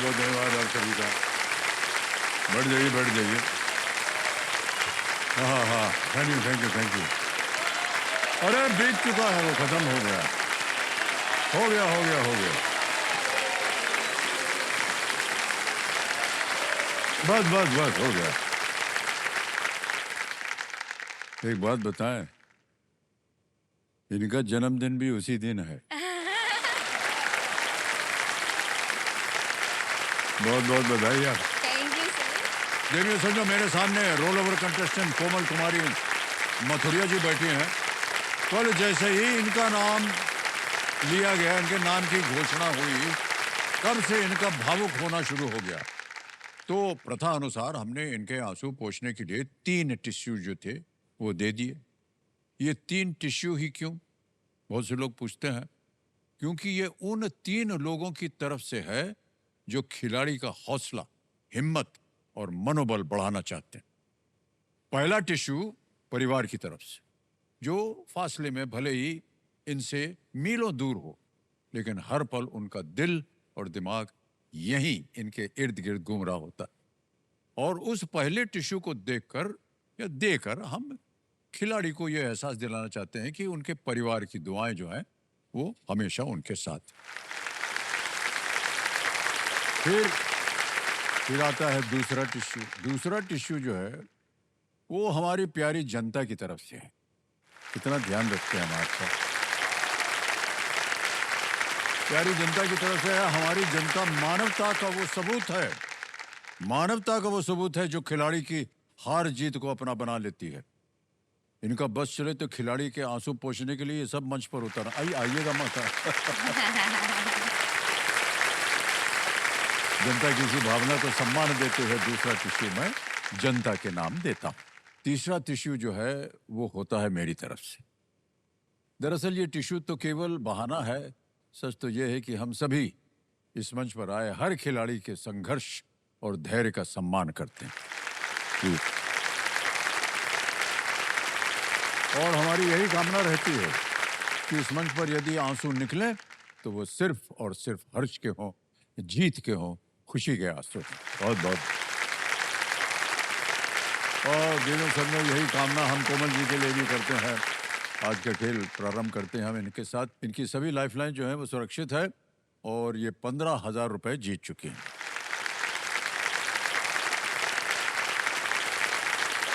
बहुत धन्यवाद आप सभी का। बैठ जाइए, बैठ जाइए। हाँ हाँ, thank you thank you thank you. अरे बीत चुका है, वो खत्म हो गया, हो गया हो गया हो गया। बस बस बस हो गया। एक बात बताएं, इनका जन्मदिन भी उसी दिन है। बहुत बहुत बधाई आप। Thank you sir. देखिए समझो, मेरे सामने रोल ओवर कंटेस्टेंट कोमल कुमारी मथुरिया जी बैठी हैं। कल जैसे ही इनका नाम लिया गया, इनके नाम की घोषणा हुई, तब से इनका भावुक होना शुरू हो गया। तो प्रथा अनुसार हमने इनके आंसू पोंछने के लिए 3 टिश्यू जो थे वो दे दिए। ये 3 टिश्यू ही क्यों, बहुत से लोग पूछते हैं। क्योंकि ये उन 3 लोगों की तरफ से है जो खिलाड़ी का हौसला, हिम्मत और मनोबल बढ़ाना चाहते हैं। पहला टिश्यू परिवार की तरफ से, जो फासले में भले ही इनसे मीलों दूर हो, लेकिन हर पल उनका दिल और दिमाग यहीं इनके इर्द गिर्द घूम रहा होता है। और उस पहले टिश्यू को देखकर या देकर हम खिलाड़ी को यह एहसास दिलाना चाहते हैं कि उनके परिवार की दुआएं जो हैं वो हमेशा उनके साथ। फिर आता है दूसरा टिश्यू। दूसरा टिश्यू जो है वो हमारी प्यारी जनता की तरफ से है। कितना ध्यान रखते हैं हम आपका। प्यारी जनता की तरफ से है। हमारी जनता मानवता का वो सबूत है, मानवता का वो सबूत है जो खिलाड़ी की हार जीत को अपना बना लेती है। इनका बस चले तो खिलाड़ी के आंसू पोंछने के लिए ये सब मंच पर उतर आइएगा माता। जनता की इसी भावना को सम्मान देते हुए दूसरा टिश्यू मैं जनता के नाम देता हूं। तीसरा टिश्यू जो है वो होता है मेरी तरफ से। दरअसल ये टिश्यू तो केवल बहाना है। सच तो ये है कि हम सभी इस मंच पर आए हर खिलाड़ी के संघर्ष और धैर्य का सम्मान करते हैं। जी। और हमारी यही कामना रहती है कि इस मंच पर यदि आंसू निकले तो वो सिर्फ और सिर्फ हर्ष के हों, जीत के हों, खुशी के आंसू। बहुत बहुत और दिनों सब में यही कामना हम कोमल जी के लिए भी करते हैं। आज का खेल प्रारंभ करते हैं हम इनके साथ। इनकी सभी लाइफलाइन जो है वो सुरक्षित है और ये 15,000 रुपए जीत चुके हैं।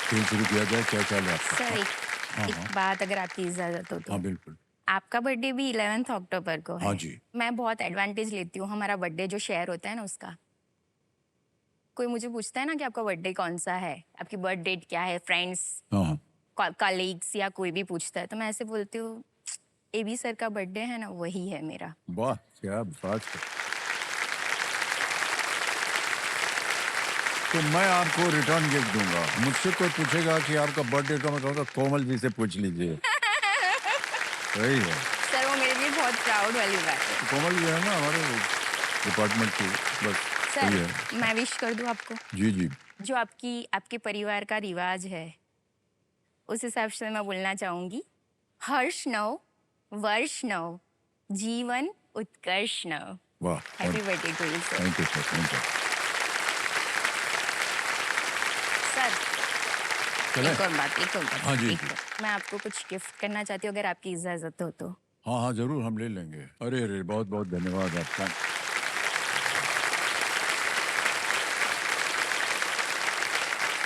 खेल शुरू किया जाए, क्या ख्याल है आपका? सर हाँ एक हाँ बात अगर आपकी इजाजत हो तो। हाँ बिल्कुल। आपका बर्थडे भी 11 अक्टूबर को है। हाँ जी। मैं बहुत एडवांटेज लेती हूँ हमारा बर्थडे जो शेयर होता है ना उसका। कोई मुझे पूछता है ना कि आपका बर्थडे कौन सा है, आपकी बर्थ डेट क्या है, फ्रेंड्स हाँ हाँ कलीग्स या कोई भी पूछता है तो मैं ऐसे बोलती हूँ एबी सर का बर्थडे है ना वही है मेरा। वाह क्या बात है। तो मैं आपको रिटर्न गिफ्ट दूंगा। मुझसे कोई पूछेगा कि आपका बर्थडे का, मैं कहूँगा कोमल जी से पूछ लीजिए। वही है। सर वो मेरे लिए बहुत प्राउड वाली बात है। कोमल जी है ना हमारे डिपार्टमेंट की, बस सर वही है। मैं विश कर दूं आपको। जी जी। जो आपके परिवार का रिवाज है उस हिसाब से मैं बोलना चाहूंगी, हर्ष नव, वर्ष नव, जीवन उत्कर्ष नव। वाह, happy birthday to you sir. Thank you sir, thank you. Sir चले? एक और बात हाँ जी एक जी। और। मैं आपको कुछ गिफ्ट करना चाहती हूँ अगर आपकी इजाजत हो तो। हाँ हाँ जरूर, हम ले लेंगे। अरे अरे बहुत बहुत धन्यवाद आपका।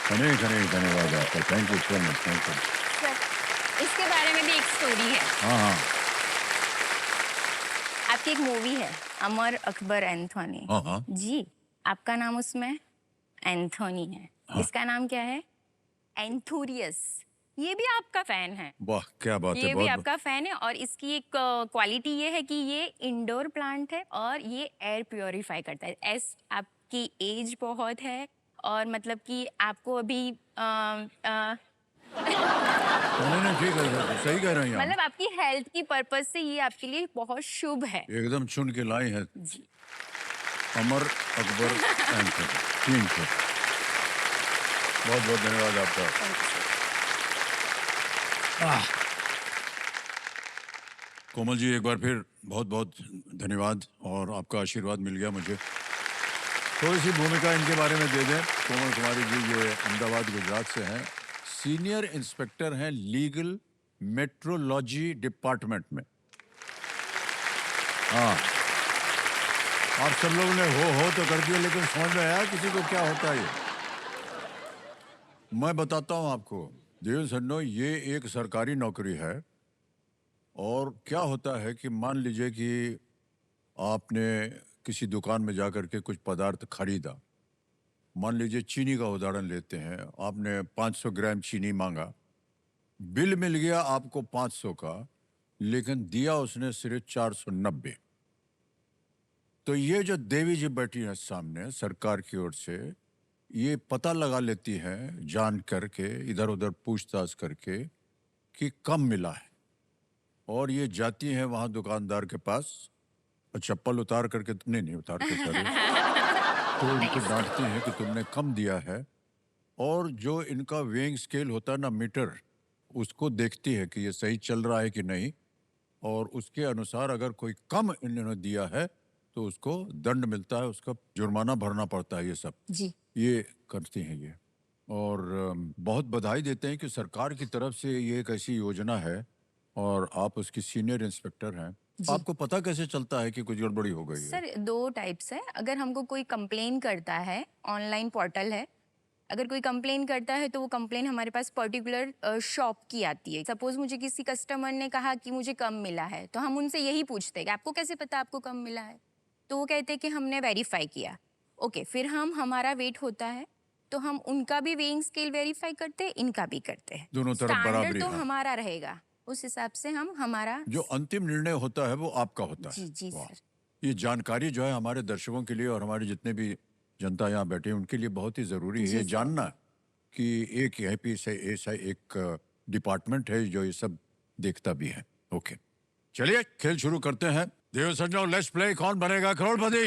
अनेक अनेक धन्यवाद आपका। Thank you so much, thank you. Sir इसके बारे में भी एक स्टोरी है। हाँ हाँ आपकी एक मूवी है अमर अकबर एंथोनी। हाँ हाँ जी आपका नाम उसमें एंथोनी है। हाँ। इसका नाम क्या है? एंथोरियस। ये भी आपका फैन है। वाह क्या बात है, ये भी बहुत आपका फैन है और इसकी एक क्वालिटी ये है कि ये इंडोर प्लांट है और ये एयर प्योरीफाई करता है। आपकी एज बहुत है और मतलब कि आपको अभी नहीं नहीं ठीक है सर, सही कह रहे हैं आप। मतलब आपकी हेल्थ की पर्पज से ये आपके लिए बहुत शुभ है। एकदम चुन के लाई है। जी अमर अकबर एंथोनी। ठीक है, बहुत बहुत धन्यवाद आपका। Thank you sir. Komal ji एक बार फिर बहुत बहुत धन्यवाद और आपका आशीर्वाद मिल गया मुझे। थोड़ी सी भूमिका इनके बारे में दे दें। कोमल कुमारी जी ये अहमदाबाद गुजरात से हैं, सीनियर इंस्पेक्टर हैं लीगल मेट्रोलॉजी डिपार्टमेंट में। हाँ, आप सब लोगों ने हो तो कर दिया, लेकिन समझ में आया किसी को क्या होता है ये? मैं बताता हूँ आपको। देवेंद्र सन्नो, ये एक सरकारी नौकरी है। और क्या होता है कि मान लीजिए कि आपने किसी दुकान में जाकर के कुछ पदार्थ खरीदा। मान लीजिए चीनी का उदाहरण लेते हैं, आपने 500 ग्राम चीनी मांगा, बिल मिल गया आपको 500 का, लेकिन दिया उसने सिर्फ 490। तो ये जो देवी जी बैठी है सामने सरकार की ओर से, ये पता लगा लेती है जान करके, इधर उधर पूछताछ करके कि कम मिला है, और ये जाती है वहां दुकानदार के पास और चप्पल उतार करके, नहीं उतार के सॉरी, तो इनको डांटती हैं कि तुमने कम दिया है। और जो इनका वेइंग स्केल होता है ना, मीटर, उसको देखती है कि ये सही चल रहा है कि नहीं, और उसके अनुसार अगर कोई कम इन्होंने दिया है तो उसको दंड मिलता है, उसका जुर्माना भरना पड़ता है। ये सब जी। ये करती हैं ये। और बहुत बधाई देते हैं कि सरकार की तरफ से ये एक ऐसी योजना है, और आप उसकी सीनियर इंस्पेक्टर हैं। जी। आपको पता कैसे चलता है कि कुछ गड़बड़ी हो गई है? सर, 2 टाइप्स है। अगर हमको कोई कंप्लेन करता है, ऑनलाइन पोर्टल है, अगर कोई कंप्लेन करता है तो वो कंप्लेन हमारे पास पर्टिकुलर शॉप की आती है। सपोज मुझे किसी कस्टमर ने कहा कि मुझे कम मिला है, तो हम उनसे यही पूछते हैं कि आपको कैसे पता आपको कम मिला है? तो वो कहते हैं कि हमने वेरीफाई किया। ओके, फिर हमारा वेट होता है, तो हम उनका भी वेइंग स्केल वेरीफाई करते हैं, इनका भी करते हैं। दोनों तरफ स्टैंडर्ड बराबरी। तो हाँ। हमारा रहेगा, उस हिसाब से हम हमारा। जो अंतिम निर्णय होता है वो आपका होता है। जी जी वाह। सर। ये जानकारी जो है हमारे दर्शकों के लिए और हमारे जितने भी जनता यहाँ बैठे हैं उनके लिए बहुत ही जरूरी है जी ये सर। जानना कि एक यहाँ पे ऐसा एक डिपार्टमेंट है जो ये सब देखता भी है। ओके, चलिए खेल शुरू करते हैं। देव सज्जनों, लेट्स प्ले कौन बनेगा करोड़पति।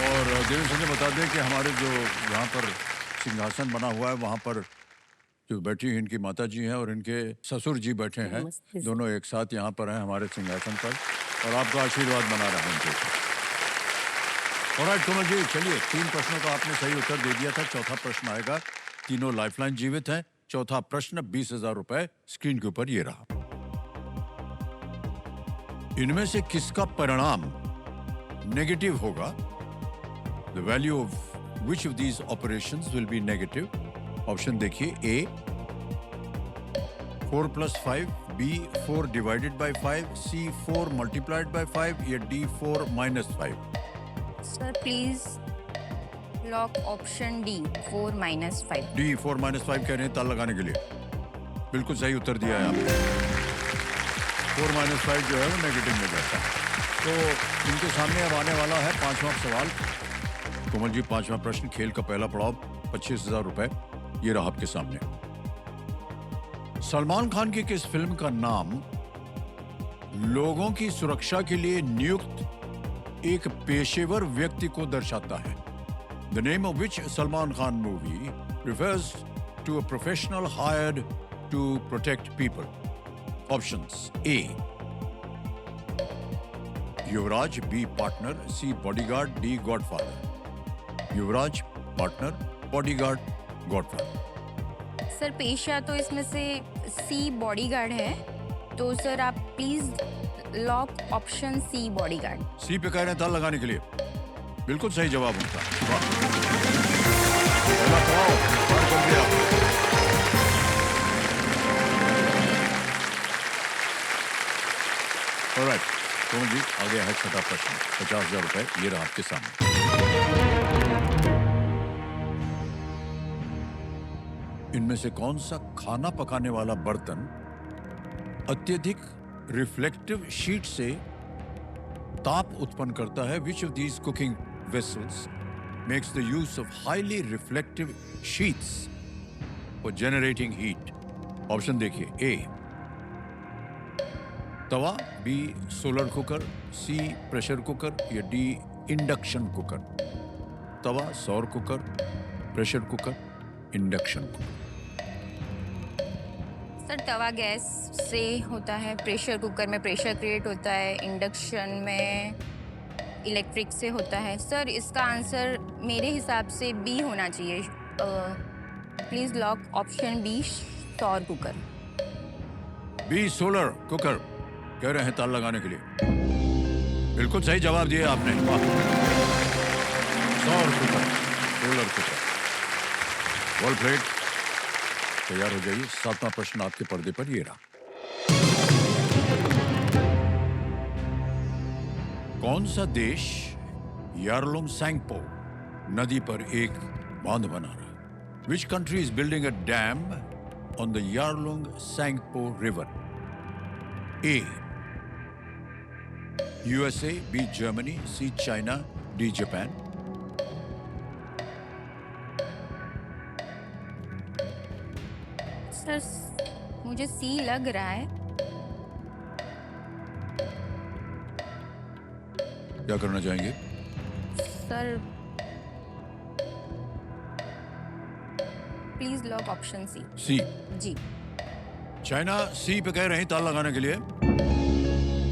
और देव सज्जन बता दें कि हमारे जो यहाँ पर सिंहासन बना हुआ है, वहाँ पर जो बैठी हैं इनकी माता जी हैं और इनके ससुर जी बैठे हैं। दोनों एक साथ यहाँ पर हैं हमारे सिंहासन पर, और आपका आशीर्वाद बना रहा है उनके ऊपर। ऑलराइट कोमल जी, चलिए 3 प्रश्नों का आपने सही उत्तर दे दिया था। चौथा प्रश्न आएगा। तीनों लाइफलाइन जीवित हैं। चौथा प्रश्न 20,000 रुपए स्क्रीन के ऊपर ये रहा। इनमें से किसका परिणाम नेगेटिव होगा? The value of which of these operations will be negative? Option देखिए, ए 4 + 5, बी 4 / 5, सी 4 × 5, या D 4 - 5। Sir please lock option D 4 - 5। D 4 - 5 कह रहे हैं ताल लगाने के लिए। बिल्कुल सही उत्तर दिया है आपने। 4 - 5 जो है वो नेगेटिव में जाता है। तो इनके सामने अब आने वाला है 5वां सवाल। कोमल जी, 5वां प्रश्न, खेल का पहला पड़ाव 25,000 रुपए ये रहा आपके सामने। सलमान खान की किस फिल्म का नाम लोगों की सुरक्षा के लिए नियुक्त एक पेशेवर व्यक्ति को दर्शाता है? The name of which Salman Khan movie refers to a professional hired to protect people? Options: A Yuvraj, B partner, C bodyguard, D godfather। Yuvraj, partner, bodyguard, godfather. Sir पेशा तो इसमें से सी बॉडीगार्ड है, तो सर आप please lock option C bodyguard. C पे कह रहे हैं ताल लगाने के लिए। बिल्कुल सही जवाब उनका। पहला पड़ाव पार कर दिया। ऑलराइट कोमल जी, आगे है छठा प्रश्न। 50,000 रुपए ये रहा आपके सामने। इनमें से कौन सा खाना पकाने वाला बर्तन अत्यधिक रिफ्लेक्टिव शीट से ताप उत्पन्न करता है? Which of these cooking vessels makes the use of highly reflective sheets for generating heat? Option देखिए, ए तवा, B solar cooker, C pressure cooker, या डी इंडक्शन कुकर। तवा, सौर cooker, pressure cooker, induction cooker. Sir तवा gas से होता है, pressure cooker में प्रेशर क्रिएट होता है, इंडक्शन में इलेक्ट्रिक से होता है। सर इसका आंसर मेरे हिसाब से बी होना चाहिए। प्लीज लॉक ऑप्शन बी, सौर कुकर। बी सोलर कुकर कह रहे हैं ताल लगाने के लिए। बिल्कुल सही जवाब दिया आपने, वाह। सौर cooker, solar cooker. Well played. तैयार हो जाइए, 7वां प्रश्न आपके पर्दे पर ये रहा। कौन सा देश यारलुंग सैंगपो नदी पर एक बांध बना रहा है? Which country is building a dam on the Yarlung Tsangpo river? A USA, B Germany, C China, D Japan. Sir मुझे सी लग रहा है। क्या करना चाहेंगे? Sir please lock option C. C. जी। चाइना सी पे कह रहे हैं ताल लगाने के लिए।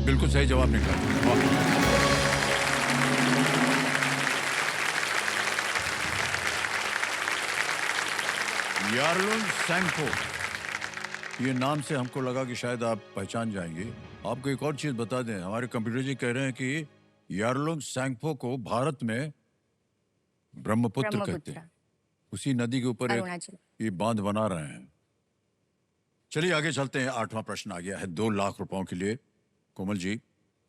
बिल्कुल सही जवाब निकला, वाह। यारलुंग सैंगपो, ये नाम से हमको लगा कि शायद आप पहचान जाएंगे। आपको एक और चीज बता दें, हमारे कंप्यूटर जी कह रहे हैं कि यारलुंग सैंगपो को भारत में ब्रह्मपुत्र कहते ब्रह्मपुत्र, हैं। उसी नदी के ऊपर एक अरुणाचल। ये बांध बना रहे हैं। चलिए आगे चलते हैं। 8वां प्रश्न आ गया है 2 लाख रुपयों के लिए। कोमल जी,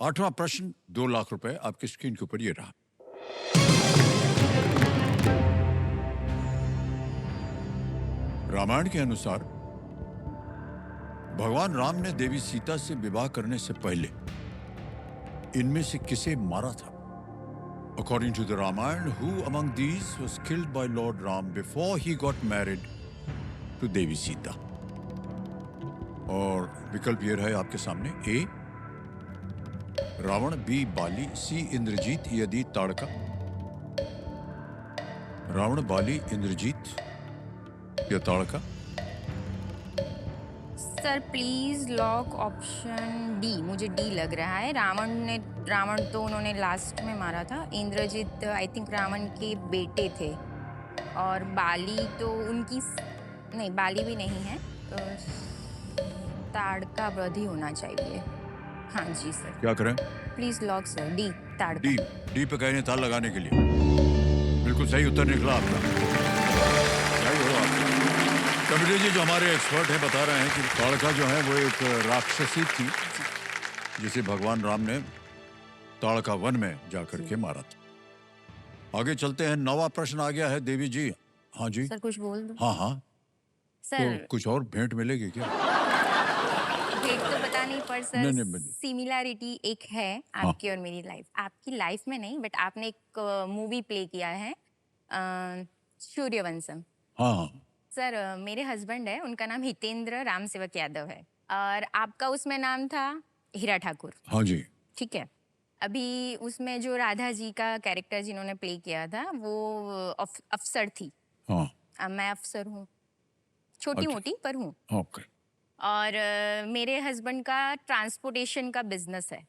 8वां प्रश्न 2 लाख रुपए आपकी स्क्रीन के ऊपर ये रहा। रामायण के अनुसार भगवान राम ने देवी सीता से विवाह करने से पहले इनमें से किसे मारा था? According to the Ramayana, who among these was killed by Lord Ram before he got married to Devi Sita? और विकल्प ये रहे आपके सामने। A Ravan, B Bali, C Indrajit या डी ताड़का। रावण, बाली, इंद्रजीत या Tadka. Sir please lock option D. मुझे डी लग रहा है। रावण तो उन्होंने लास्ट में मारा था। इंद्रजीत आई थिंक रावण के बेटे थे, और बाली तो उनकी नहीं, बाली भी नहीं है। ताड़का वध ही होना चाहिए। हाँ जी सर। क्या करें? Please lock sir, D Tadka. D. D पे कहें ताल लगाने के लिए। बिल्कुल सही उत्तर निकला आपका। सही हो आपका। कमिटी जी जो हमारे एक्सपर्ट हैं बता रहे हैं कि ताड़का जो है वो एक राक्षसी थी जिसे भगवान राम ने ताड़का वन में जाकर के मारा था। आगे चलते हैं। 9वां प्रश्न आ गया है देवी जी। हाँ जी। सर कुछ बोल दो। हाँ हाँ। सर तो कुछ और भेंट मिलेगी क्या? भेंट तो पता नहीं, पर सर नहीं, नहीं। सिमिलैरिटी एक है आपकी और मेरी लाइफ। आपकी लाइफ में नहीं, बट आपने एक मूवी प्ले किया है, सूर्यवंशम। हाँ हाँ। सर मेरे हस्बैंड है, उनका नाम हितेंद्र राम सेवक यादव है, और आपका उसमें नाम था हीरा ठाकुर। हाँ जी। ठीक है। अभी उसमें जो राधा जी का कैरेक्टर जिन्होंने प्ले किया था वो अफसर थी। हाँ। मैं अफसर हूँ, छोटी मोटी पर हूँ। ओके। और मेरे हस्बैंड का ट्रांसपोर्टेशन का बिजनेस है।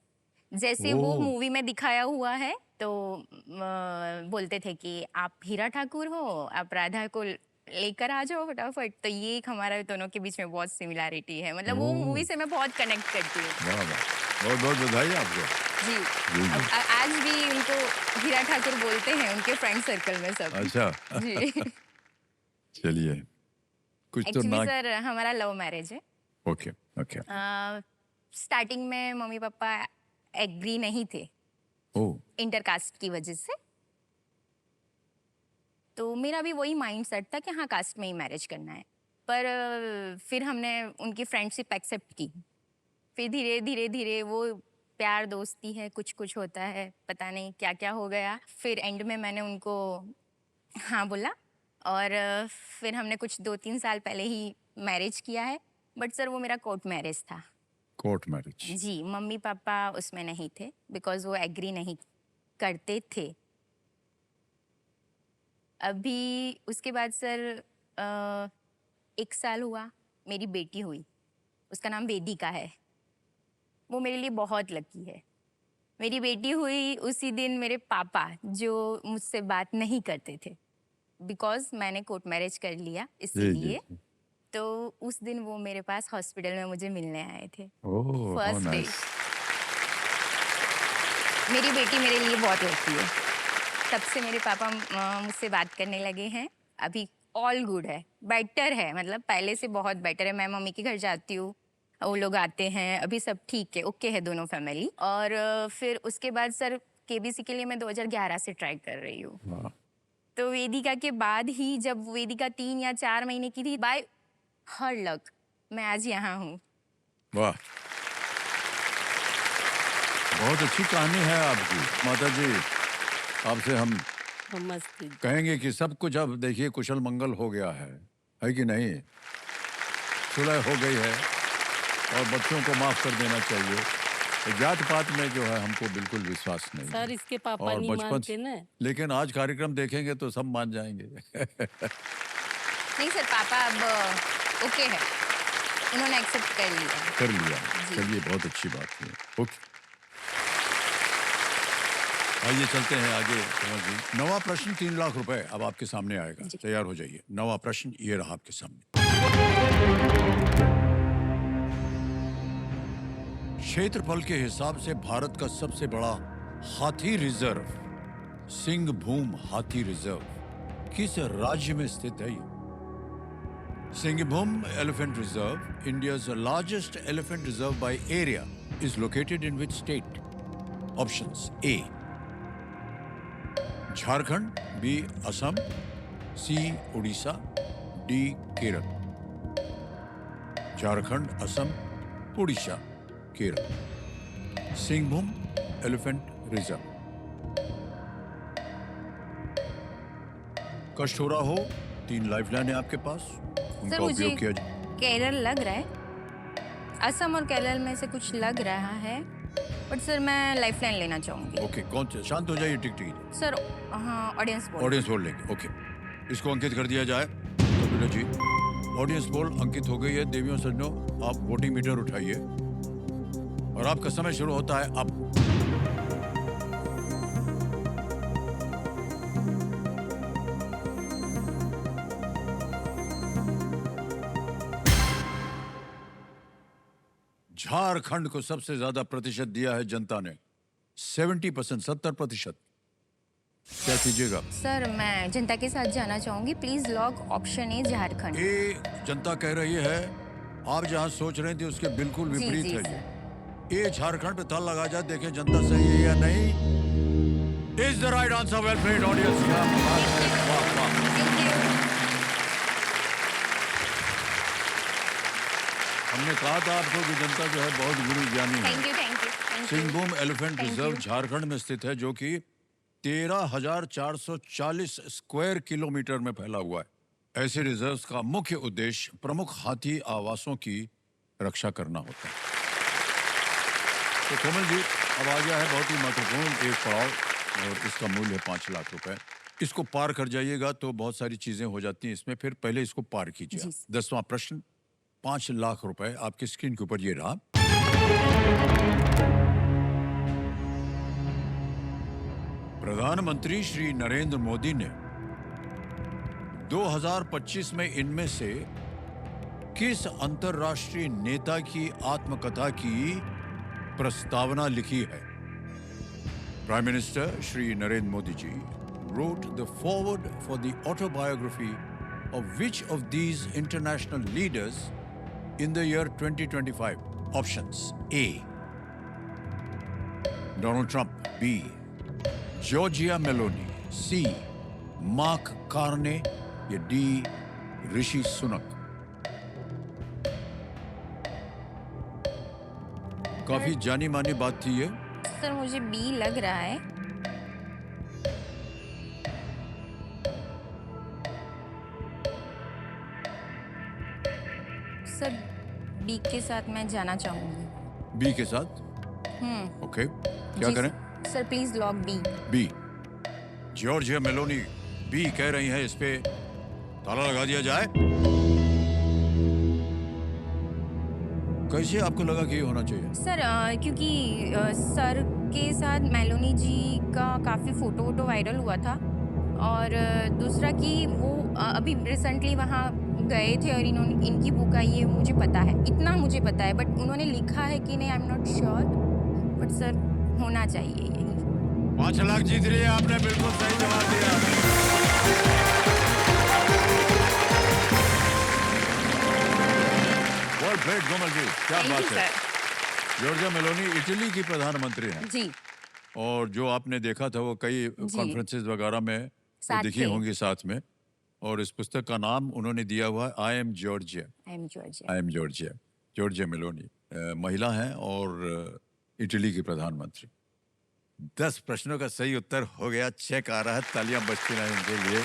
जैसे वो ओह। मूवी में दिखाया हुआ है, तो बोलते थे कि आप हीरा ठाकुर हो, आप राधा को लेकर आ जाओ फटाफट। तो ये एक हमारा दोनों के बीच में बहुत सिमिलैरिटी है। मतलब वो ओह। मूवी से मैं बहुत कनेक्ट करती हूँ। वाह वाह, बहुत बहुत बधाई आपको। जी। जी, जी। आज भी उनको हीरा ठाकुर बोलते हैं उनके फ्रेंड सर्कल में सब। अच्छा। जी। चलिए, कुछ तो एक्चुअली ना। सर हमारा लव मैरिज है। Okay okay. स्टार्टिंग में मम्मी पापा एग्री नहीं थे ओह। इंटरकास्ट की वजह से। तो मेरा भी वही माइंड सेट था कि हाँ कास्ट में ही मैरिज करना है। पर फिर हमने उनकी फ्रेंडशिप एक्सेप्ट की। फिर धीरे धीरे धीरे वो प्यार दोस्ती है, कुछ कुछ होता है, पता नहीं क्या क्या हो गया। फिर एंड में मैंने उनको हाँ बोला, और फिर हमने कुछ 2-3 साल पहले ही मैरिज किया है। बट सर वो मेरा कोर्ट मैरिज था। Court marriage. जी, मम्मी पापा उसमें नहीं थे बिकॉज वो एग्री नहीं करते थे। अभी उसके बाद सर 1 साल हुआ, मेरी बेटी हुई। उसका नाम वेदिका है। वो मेरे लिए बहुत लकी है। मेरी बेटी हुई उसी दिन मेरे पापा जो मुझसे बात नहीं करते थे, बिकॉज मैंने कोर्ट मैरिज कर लिया जी जी इसीलिए। जी। तो उस दिन वो मेरे पास हॉस्पिटल में मुझे मिलने आए थे oh how first day. Nice. मेरी बेटी मेरे लिए बहुत लकी है। तब से मेरे पापा मुझसे बात करने लगे हैं। अभी ऑल गुड है, बेटर है, मतलब पहले से बहुत बेटर है। मैं मम्मी के घर जाती हूँ, वो लोग आते हैं, अभी सब ठीक है, ओके है दोनों फैमिली। और फिर उसके बाद सर केबीसी के लिए मैं 2011 से ट्राई कर रही हूँ। वाह तो वेदिका के बाद ही, जब वेदिका 3 या 4 महीने की थी, बाय हर लक मैं आज यहाँ हूँ। वाह, बहुत अच्छी कहानी है आपकी माता जी। आपसे हम मस्ती। कहेंगे कि सब कुछ अब देखिए कुशल मंगल हो गया है कि नहीं? सुलह हो गई है और बच्चों को माफ कर देना चाहिए। जात पात में जो है हमको बिल्कुल विश्वास नहीं सर है। इसके पापा और नहीं बचपन मानते ना। लेकिन आज कार्यक्रम देखेंगे तो सब मान जाएंगे। नहीं सर, पापा अब ओके है, उन्होंने एक्सेप्ट कर लिया। कर लिया, जी। चलिए बहुत अच्छी बात है। ओके, आइए चलते हैं आगे। कमल जी, नवा प्रश्न 3 लाख रुपए अब आपके सामने आएगा। जी। तैयार हो जाइए। नवा प्रश्न ये रहा आपके सामने। क्षेत्रफल के हिसाब से भारत का सबसे बड़ा हाथी रिजर्व सिंहभूम हाथी रिजर्व किस राज्य में स्थित है? Singhbhum Elephant Reserve, India's largest elephant reserve by area, is located in which state? Options: A. Jharkhand, B. Assam, C. Odisha, D. Kerala. Jharkhand, Assam, Odisha, Kerala. Singhbhum Elephant Reserve. कष्ट हो रहा हो, 3 lifeline है आपके पास, उनका sir मुझे उपयोग किया जाए। केरल लग रहा है, असम और केरल में से कुछ लग रहा है, बट सर मैं लाइफलाइन लेना चाहूंगी। ओके, कौन से? शांत हो जाइए, टिक टिक। सर हाँ, ऑडियंस बोल। ऑडियंस पोल लेंगे। ओके, इसको अंकित कर दिया जाए। कपिला जी, ऑडियंस पोल अंकित हो गई है। देवियों सज्जनों, आप वोटिंग मीटर उठाइए और आपका समय शुरू होता है अब। झारखंड को सबसे ज्यादा प्रतिशत दिया है जनता ने, 70%, 70%। क्या कीजिएगा? सर मैं जनता के साथ जाना चाहूंगी, please lock option A Jharkhand. A जनता कह रही है, आप जहां सोच रहे थे उसके बिल्कुल जी, विपरीत जी, है ये। ए झारखंड पे ताल लगा जाए, देखें जनता सही है या नहीं। Is the right answer. Well played audience. वाह वाह। Thank you. हमने कहा था आपको कि जनता जो है बहुत गुरु ज्ञानी है। Thank you, thank you, thank you. Singhbhum elephant Thank reserve you. Jharkhand में स्थित है, जो कि 13,440 स्क्वायर किलोमीटर में फैला हुआ है। ऐसे रिजर्व्स का मुख्य उद्देश्य प्रमुख हाथी आवासों की रक्षा करना होता है। तो कोमल जी, अब आ गया है बहुत ही महत्वपूर्ण एक पड़ाव और इसका मूल्य है 5 लाख रुपए। इसको पार कर जाइएगा तो बहुत सारी चीजें हो जाती हैं इसमें, फिर पहले इसको पार कीजिए। जी। 10वां प्रश्न, 5 लाख रुपए आपकी स्क्रीन के ऊपर ये रहा। प्रधानमंत्री श्री नरेंद्र मोदी ने 2025 में इनमें से किस अंतर्राष्ट्रीय नेता की आत्मकथा की प्रस्तावना लिखी है? Prime minister Shri Narendra Modi ji wrote the foreword for the autobiography of which of these international leaders in the year 2025? Options: A. Donald Trump, B. Giorgia Meloni, C. Mark Carney, या D. ऋषि सुनक। काफी जानी मानी बात थी ये। सर मुझे बी लग रहा है। सर बी के साथ मैं जाना चाहूंगी। बी के साथ? ओके, क्या जी, करें? Sir please lock B. B. Giorgia Meloni B कह रही हैं, इस पे ताला लगा दिया जाए। कैसे आपको लगा कि ये होना चाहिए? सर क्योंकि सर के साथ मेलोनी जी का काफ़ी फ़ोटो वोटो वायरल हुआ था और दूसरा कि वो अभी रिसेंटली वहाँ गए थे और इन्होंने इनकी बुक आई है मुझे पता है, इतना मुझे पता है, बट उन्होंने लिखा है कि नहीं I am not sure, but sir होना चाहिए यही। 5 लाख जीत रही है आपने, बिल्कुल सही जवाब दिया। वेल प्लेड कोमल जी, क्या थैंक यू बात है। सर। जॉर्जिया मेलोनी इटली की प्रधानमंत्री हैं जी और जो आपने देखा था वो कई जी कॉन्फ्रेंसेस वगैरह में वो साथ दिखी थे। होंगी साथ में। और इस पुस्तक का नाम उन्होंने दिया हुआ है I am Georgia. I am Georgia. I am Georgia. Giorgia Meloni महिला हैं और इटली की प्रधानमंत्री। 10 प्रश्नों का सही उत्तर हो गया, चेक आ रहा है, तालियां बजती रही उनके लिए।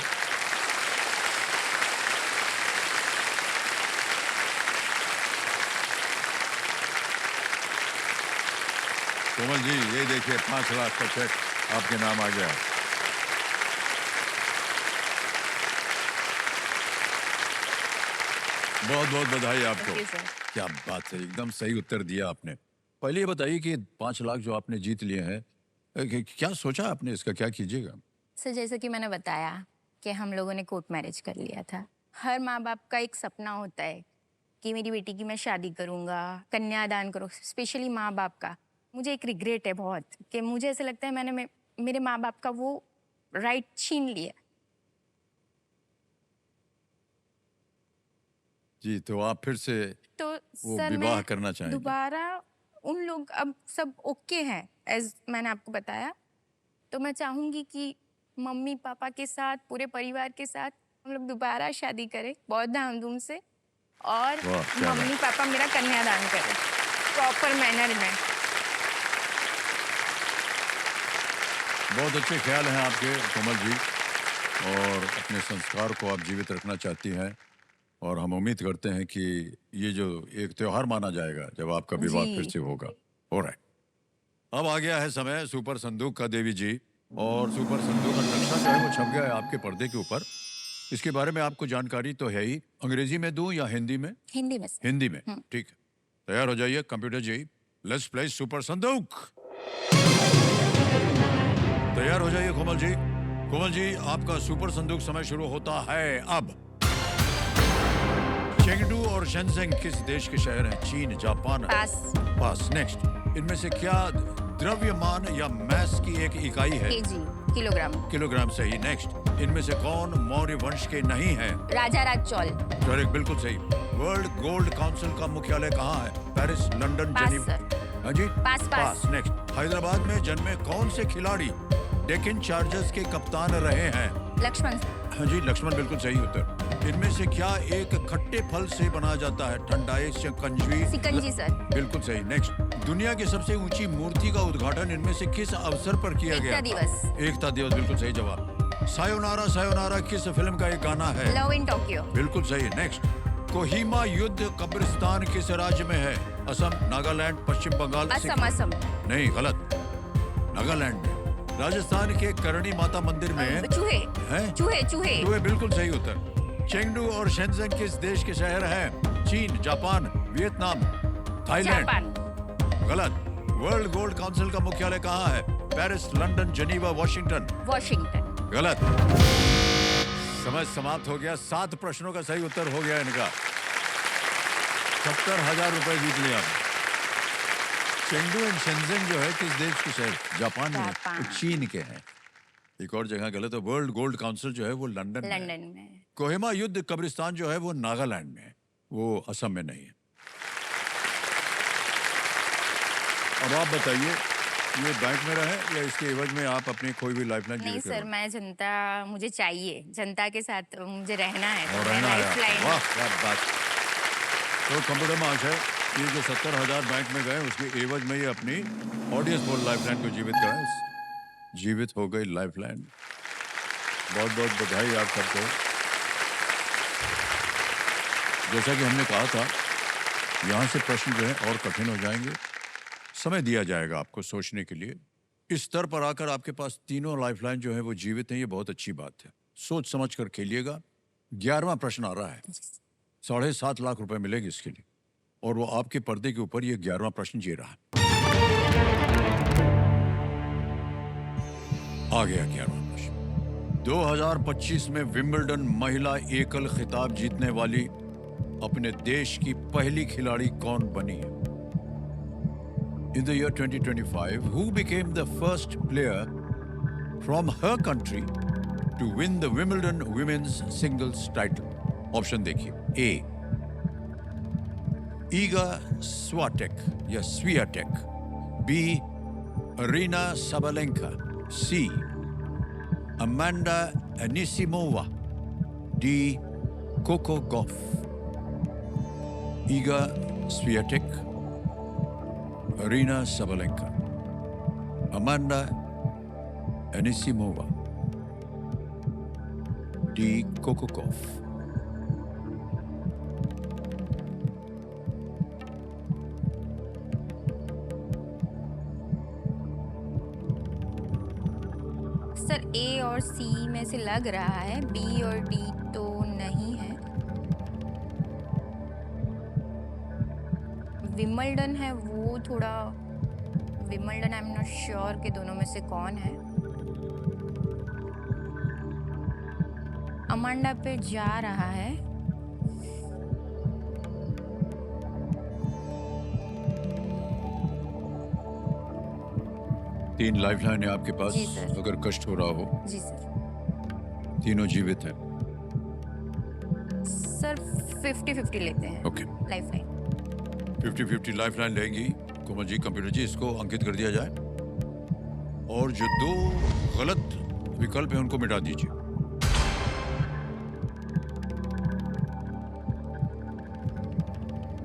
कोमल जी ये देखिए 5 लाख का चेक आपके नाम आ गया। बहुत बहुत बधाई आपको। Thank you sir. क्या बात है, एकदम सही उत्तर दिया आपने। पहले ये बताइए कि 5 लाख जो आपने जीत लिए हैं, क्या सोचा आपने इसका, क्या कीजिएगा? सर जैसा कि मैंने बताया कि हम लोगों ने कोर्ट मैरिज कर लिया था। हर माँ बाप का एक सपना होता है कि मेरी बेटी की मैं शादी करूँगा, कन्यादान करूँ, स्पेशली माँ बाप का। मुझे एक रिग्रेट है बहुत कि मुझे ऐसा लगता है मैंने मेरे माँ बाप का वो राइट छीन लिया। जी, तो आप फिर से तो वो सर विवाह मैं करना चाहेंगे? दोबारा उन लोग अब सब ओके हैं एज मैंने आपको बताया, तो मैं चाहूँगी कि मम्मी पापा के साथ पूरे परिवार के साथ हम लोग दोबारा शादी करें बहुत धामधूम से और वाह, क्या बात। मम्मी पापा मेरा कन्यादान करें प्रॉपर मैनर में। बहुत अच्छे ख्याल हैं आपके कोमल जी, और अपने संस्कार को आप जीवित रखना चाहती हैं, और हम उम्मीद करते हैं कि ये जो एक त्योहार माना जाएगा जब आपका विवाह फिर जी से होगा। ऑलराइट, अब आ गया है समय सुपर संदूक का, देवी जी। और सुपर संदूक का नक्शा जो है वो छप गया है आपके पर्दे के ऊपर। इसके बारे में आपको जानकारी तो है ही। अंग्रेजी में दूं या हिंदी में? हिंदी में सर। हिंदी में, ठीक है। तैयार हो जाइए computer ji, let's play super Sandook. तैयार हो जाइए कोमल जी। कोमल जी आपका सुपर संदूक समय शुरू होता है अब। चेंगडू और शेंजेंग किस देश के शहर हैं? चीन, जापान? पास। पास। नेक्स्ट, इनमें से क्या द्रव्यमान या मैस की एक इकाई है? KG kilogram. किलोग्राम सही। नेक्स्ट, इनमें से कौन मौर्य वंश के नहीं हैं? राजा राज चौल। करेक्ट, बिल्कुल सही। वर्ल्ड गोल्ड काउंसिल का मुख्यालय कहाँ है? पेरिस, लंदन, पास जेनीवा? सर। हाँ जी, पास पास। नेक्स्ट, हैदराबाद में जन्मे कौन से खिलाड़ी डेक्कन चार्जर्स के कप्तान रहे हैं? लक्ष्मण। हाँ जी, लक्ष्मण बिल्कुल सही उत्तर। इनमें से क्या एक खट्टे फल से बना जाता है? ठंडाई, शिकंजी? सिकंजी सर। बिल्कुल सही। नेक्स्ट, दुनिया की सबसे ऊंची मूर्ति का उद्घाटन इनमें से किस अवसर पर किया गया? एकता दिवस। एकता दिवस, बिल्कुल सही जवाब। सायोनारा सायोनारा किस फिल्म का एक गाना है? Love in Tokyo. बिल्कुल सही। नेक्स्ट, कोहिमा युद्ध कब्रिस्तान किस राज्य में है? असम, नागालैंड, पश्चिम बंगाल? असम असम। नहीं, गलत, नागालैंड में। राजस्थान के करणी माता मंदिर में चूहे। हैं? चूहे चूहे। चूहे, बिल्कुल सही उत्तर। चेंगडू और शेंजेंग किस देश के शहर हैं? चीन, जापान, वियतनाम, थाईलैंड? जापान। गलत। वर्ल्ड गोल्ड काउंसिल का मुख्यालय कहाँ है? Paris, London, Geneva, Washington? Washington. गलत। समय समाप्त हो गया। 7 प्रश्नों का सही उत्तर हो गया इनका। 70,000 रुपए जीत लिया आपने। चेंगडू एंड शेंजेंग जो है किस देश के शहर? जापान में है। जापान। वो चीन के हैं। एक और जगह गलत है। वर्ल्ड गोल्ड काउंसिल जो है वो लंदन में है। लंदन में। कोहिमा युद्ध कब्रिस्तान जो है वो नागालैंड में है, वो असम में नहीं है। अब आप बताइए, ये बैंक में रहे या इसके एवज में आप अपनी कोई भी लाइफलाइन नहीं जीवित सर, करवाएं? मैं जनता मुझे चाहिए, जनता के साथ मुझे रहना है, और तो मैं रहना है आपको। लाइफलाइन। वाह, क्या बात। तो कंप्यूटर में आज है ये जो 70,000 बैंक में गए उसके एवज में ये अपनी ऑडियंस पोल लाइफलाइन को जीवित कराएं। जीवित हो गई लाइफलाइन। बहुत बहुत बधाई आप सबको। जैसा कि हमने कहा था, यहाँ से प्रश्न जो है और कठिन हो जाएंगे। समय दिया जाएगा आपको सोचने के लिए। इस स्तर पर आकर आपके पास तीनों लाइफलाइन जो है वो जीवित हैं, ये बहुत अच्छी बात है। सोच समझ कर खेलिएगा। 11वां प्रश्न आ रहा है। 7.5 लाख रुपए मिलेगी इसके लिए। और वो आपके पर्दे के ऊपर ये 11वां प्रश्न ये रहा। आ गया 11वां प्रश्न। 2025 में विंबलडन महिला एकल खिताब जीतने वाली अपने देश की पहली खिलाड़ी कौन बनी है? In the year 2025, who became the first player from her country to win the Wimbledon women's singles title? Option देखिए। A. Iga Swiatek या Swiatek. B. Aryna Sabalenka. C. Amanda Anisimova. D. Coco Gauff. Iga Swiatek, Aryna Sabalenka, Amanda Anisimova, D. Coco Gauff. Sir A और C में से लग रहा है, B और D तो नहीं है। विंबलडन है वो थोड़ा, Wimbledon I am not sure कि दोनों में से कौन है। अमांडा पे जा रहा है। तीन लाइफलाइन है आपके पास, जी सर। अगर कष्ट हो रहा हो। जी सर। तीनों जीवित है। सर 50-50 लेते हैं। Okay, lifeline. 50-50 लाइफलाइन लेंगी। कोमल जी, कंप्यूटर जी, इसको अंकित कर दिया जाए और जो दो गलत विकल्प हैं उनको मिटा दीजिए।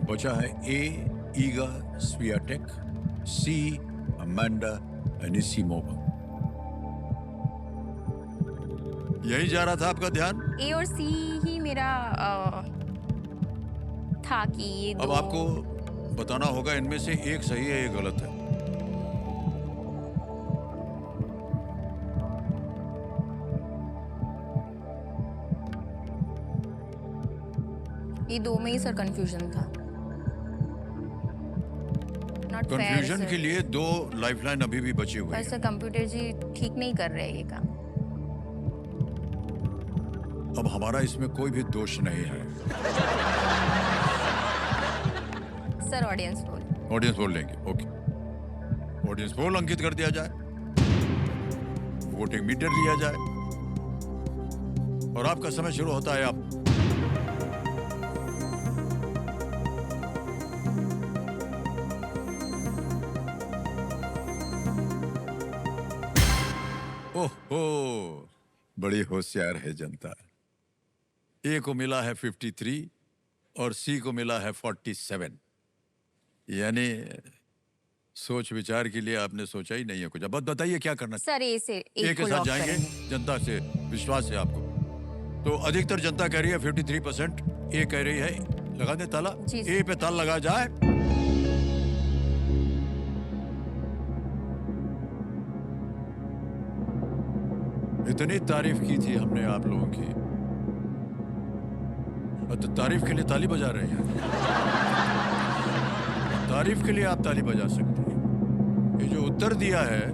बचा है A. Iga Swiatek, C. Amanda Anisimova. यही जा रहा था आपका ध्यान? ए और सी ही मेरा था कि ये अब दो। आपको बताना होगा इनमें से एक सही है, एक गलत है। ये दो में ही सर कंफ्यूजन था। Not fair confusion sir. के लिए दो लाइफलाइन अभी भी बचे हुए पर हैं। सर कंप्यूटर जी ठीक नहीं कर रहे ये काम। अब हमारा इसमें कोई भी दोष नहीं है। सर ऑडियंस बोल। ऑडियंस बोल लेंगे। ओके, ऑडियंस पोल अंकित कर दिया जाए, वोटिंग मीटर लिया जाए और आपका समय शुरू होता है। आप ओहो, बड़ी होशियार है जनता। ए को मिला है 53 और सी को मिला है 47। यानी सोच विचार के लिए आपने सोचा ही नहीं है कुछ। अब बताइए क्या करना सर ए से चाहिए? ए के को साथ लॉक जाएंगे। करेंगे। जनता से विश्वास है आपको, तो अधिकतर जनता कह रही है 53%, ए कह रही है लगा दे ताला। जी सर। ए पे ताला लगा जाए। इतनी तारीफ की थी हमने आप लोगों की, और तो तारीफ के लिए ताली बजा रहे हैं। तारीफ के लिए आप ताली बजा सकते हैं। ये जो उत्तर दिया है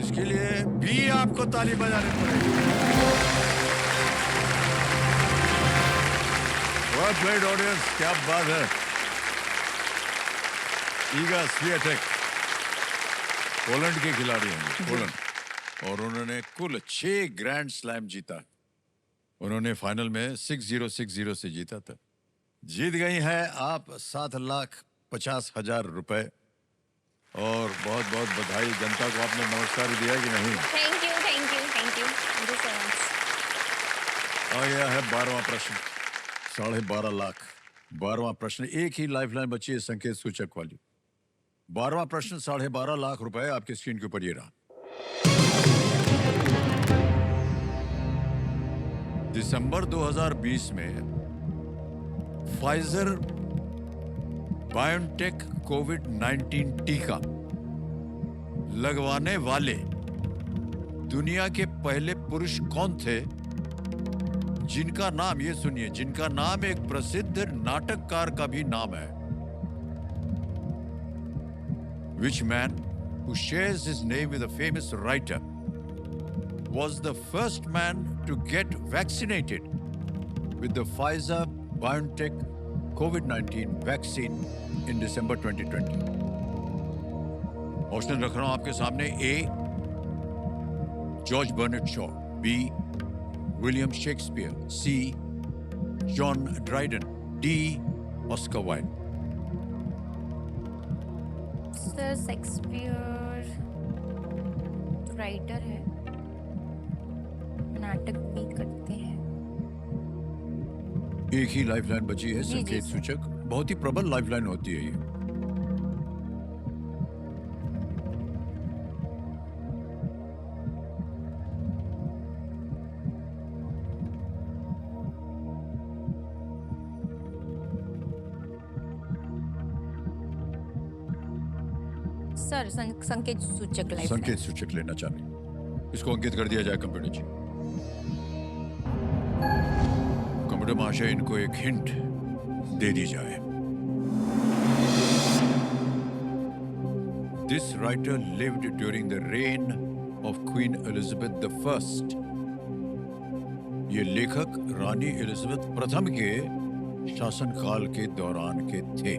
इसके लिए भी आपको ताली बजानी पड़ेगी। वेल प्लेड ऑडियंस, क्या बात है। ईगा स्वियाटेक पोलैंड के खिलाड़ी हैं, पोलैंड, और उन्होंने कुल 6 ग्रैंड स्लैम जीता। उन्होंने फाइनल में 6-0 से जीता था। जीत गई हैं आप 7,50,000 रुपए। और बहुत बहुत बधाई। जनता को आपने नमस्कार दिया कि नहीं? Thank you thank you thank you thank you so much. आ गया है 12वां प्रश्न, 12.5 लाख। 12वां प्रश्न, एक ही लाइफलाइन बची है संकेत सूचक वाली। 12वां प्रश्न 12.5 लाख रुपए आपके स्क्रीन के ऊपर ये रहा। दिसंबर 2020 में फाइजर बायोटेक कोविड-19 टीका लगवाने वाले दुनिया के पहले पुरुष कौन थे, जिनका नाम, ये सुनिए, जिनका नाम एक प्रसिद्ध नाटककार का भी नाम है। Which man who shares his name with a famous writer was the first man to get vaccinated with the Pfizer-BioNTech COVID-19 vaccine in December 2020? Option रख रहा हूं आपके सामने. A. George बर्नेट Shaw. B. William Shakespeare. C. John Dryden. D. Oscar Wilde. Sir Shakespeare writer है, नाटक भी करते हैं. एक ही लाइफलाइन बची है, जी, संकेत जी, सूचक. बहुत ही प्रबल लाइफलाइन होती है ये. सर संकेत सूचक लाइफ. संकेत सूचक लेना चाहते. इसको अंकित कर दिया जाए कंप्यूटर जी. कंप्यूटर महाशय, इनको एक हिंट दे दी जाए. This writer lived during the reign of Queen Elizabeth the First. ये लेखक रानी एलिजाबेथ प्रथम के शासनकाल के दौरान के थे.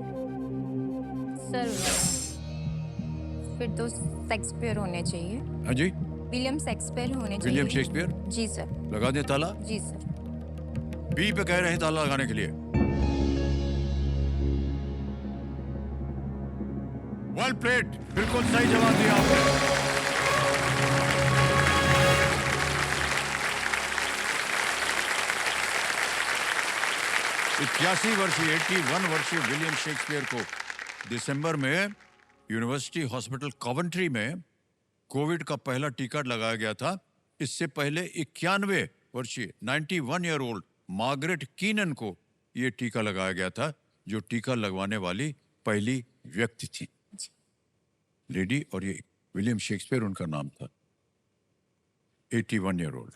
सर फिर तो शेक्सपियर होने चाहिए. हाँ जी, विलियम शेक्सपियर होने चाहिए. William Shakespeare. जी सर. लगा दे ताला. जी सर. बी पे कह रहे हैं ताला लगाने के लिए. वेल प्लेड, बिल्कुल सही जवाब दिया आपने. 81 वर्षीय 81 वर्षीय विलियम शेक्सपियर को दिसंबर में यूनिवर्सिटी हॉस्पिटल कॉवेंट्री में कोविड का पहला टीका लगाया गया था. इससे पहले 91 वर्षीय 91 ईयर ओल्ड मार्गरेट कीनन को यह टीका लगाया गया था, जो टीका लगवाने वाली पहली व्यक्ति थी, लेडी. और ये विलियम शेक्सपियर उनका नाम था. 81 ईयर ओल्ड.